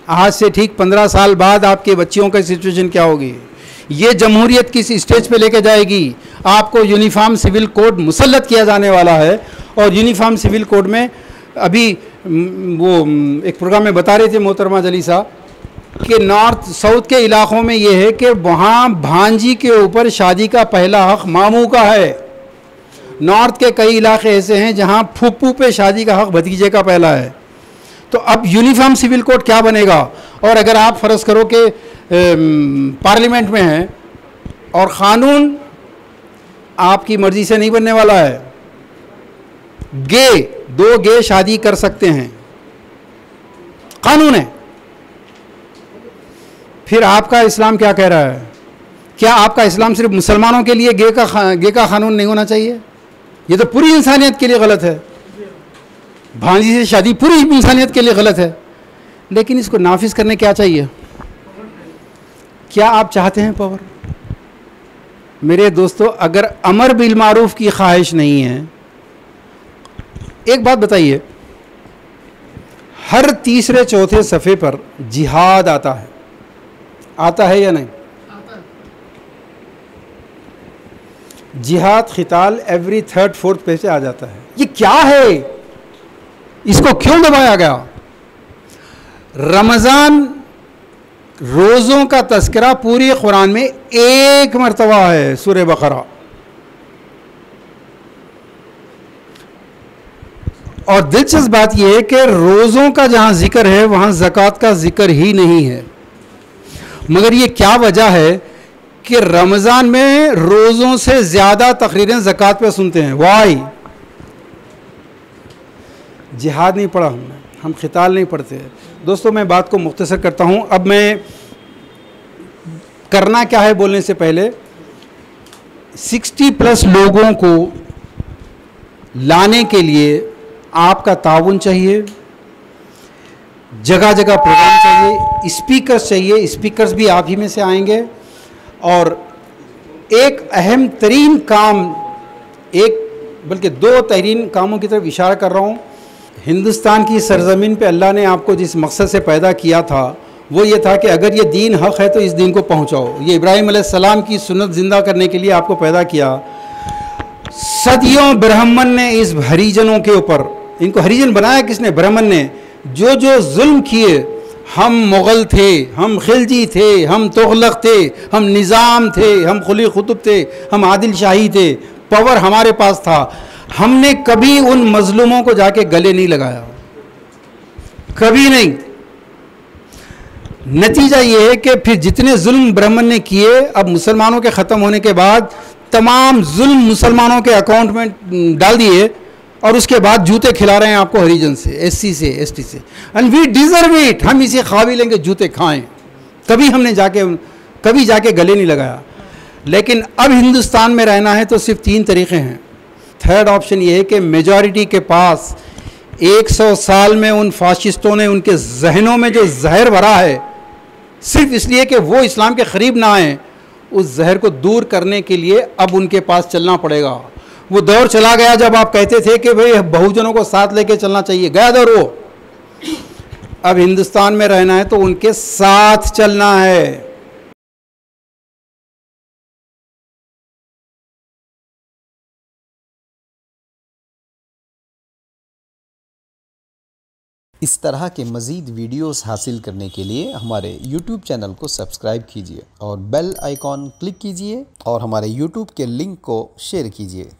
आज से ठीक 15 साल बाद आपके बच्चियों का सिचुएशन क्या होगी, ये जमहूरियत किस स्टेज पे लेके जाएगी। आपको यूनिफॉर्म सिविल कोड मुसल्लत किया जाने वाला है, और यूनिफॉर्म सिविल कोड में अभी वो एक प्रोग्राम में बता रहे थे मोहतरमा जली साहब कि नॉर्थ साउथ के इलाक़ों में ये है कि वहाँ भांजी के ऊपर शादी का पहला हक़ मामू का है। नॉर्थ के कई इलाके ऐसे हैं जहाँ फूफू पे शादी का हक़ भतीजे का पहला है। तो अब यूनिफॉर्म सिविल कोड क्या बनेगा? और अगर आप फ़र्ज़ करो कि पार्लियामेंट में हैं और क़ानून आपकी मर्ज़ी से नहीं बनने वाला है, दो गे शादी कर सकते हैं, कानून है, फिर आपका इस्लाम क्या कह रहा है? क्या आपका इस्लाम सिर्फ मुसलमानों के लिए गे का कानून नहीं होना चाहिए? ये तो पूरी इंसानियत के लिए गलत है। भांजी से शादी पूरी इंसानियत के लिए गलत है, लेकिन इसको नाफिज करने क्या चाहिए? क्या आप चाहते हैं पावर? मेरे दोस्तों, अगर अमर बिल मारूफ की ख्वाहिश नहीं है, एक बात बताइए, हर तीसरे चौथे सफ़े पर जिहाद आता है या नहीं? जिहाद खिताल एवरी 3rd 4th पे से आ जाता है। ये क्या है? इसको क्यों दबाया गया? रमज़ान रोज़ों का तज़किरा पूरी कुरान में 1 मरतबा है, सूरह बकरा। और दिलचस्प बात यह है कि रोज़ों का जहाँ जिक्र है वहाँ ज़कात का जिक्र ही नहीं है। मगर ये क्या वजह है कि रमज़ान में रोज़ों से ज़्यादा तकरीरें ज़कात पे सुनते हैं? वाई जिहाद नहीं पढ़ा हमने, हम खिताल नहीं पढ़ते। दोस्तों, मैं बात को मुख्तसर करता हूँ। अब मैं करना क्या है बोलने से पहले 60+ लोगों को लाने के लिए आपका ताउन चाहिए, जगह जगह प्रोग्राम चाहिए, स्पीकर्स चाहिए, स्पीकर्स भी आप ही में से आएंगे। और एक अहम तरीन काम, बल्कि 2 तरीन कामों की तरफ इशारा कर रहा हूँ। हिंदुस्तान की सरजमीन पे अल्लाह ने आपको जिस मकसद से पैदा किया था वो ये था कि अगर ये दीन हक़ है तो इस दीन को पहुँचाओ। ये इब्राहीम अलैहिस्सलाम की सुन्नत ज़िंदा करने के लिए आपको पैदा किया। सदियों ब्राह्मण ने इस हरिजनों के ऊपर, इनको हरिजन बनाया किसने? ब्राह्मण ने। जो जुल्म किए, हम मुग़ल थे, हम खिलजी थे, हम तुगलक थे, हम निज़ाम थे, हम खुली कुतुब थे, हम आदिल शाही थे, पावर हमारे पास था, हमने कभी उन मजलूमों को जाके गले नहीं लगाया, कभी नहीं। नतीजा ये है कि फिर जितने जुल्म ब्राह्मण ने किए, अब मुसलमानों के ख़त्म होने के बाद तमाम जुल्म मुसलमानों के अकाउंट में डाल दिए, और उसके बाद जूते खिला रहे हैं आपको हरिजन से, SC से, ST से। एंड वी डिज़र्व इट, हम इसे काबिल हैं कि जूते खाएं। कभी हमने कभी जाके गले नहीं लगाया। लेकिन अब हिंदुस्तान में रहना है तो सिर्फ 3 तरीक़े हैं। थर्ड ऑप्शन ये है कि मेजॉरिटी के पास 100 साल में उन फाशिस्टों ने उनके जहनों में जो जहर भरा है, सिर्फ इसलिए कि वो इस्लाम के करीब ना आए, उस जहर को दूर करने के लिए अब उनके पास चलना पड़ेगा। वो दौर चला गया जब आप कहते थे कि भाई बहुजनों को साथ लेके चलना चाहिए, गया दौर वो। अब हिंदुस्तान में रहना है तो उनके साथ चलना है। इस तरह के मज़ीद वीडियोस हासिल करने के लिए हमारे YouTube चैनल को सब्सक्राइब कीजिए और बेल आइकॉन क्लिक कीजिए और हमारे YouTube के लिंक को शेयर कीजिए।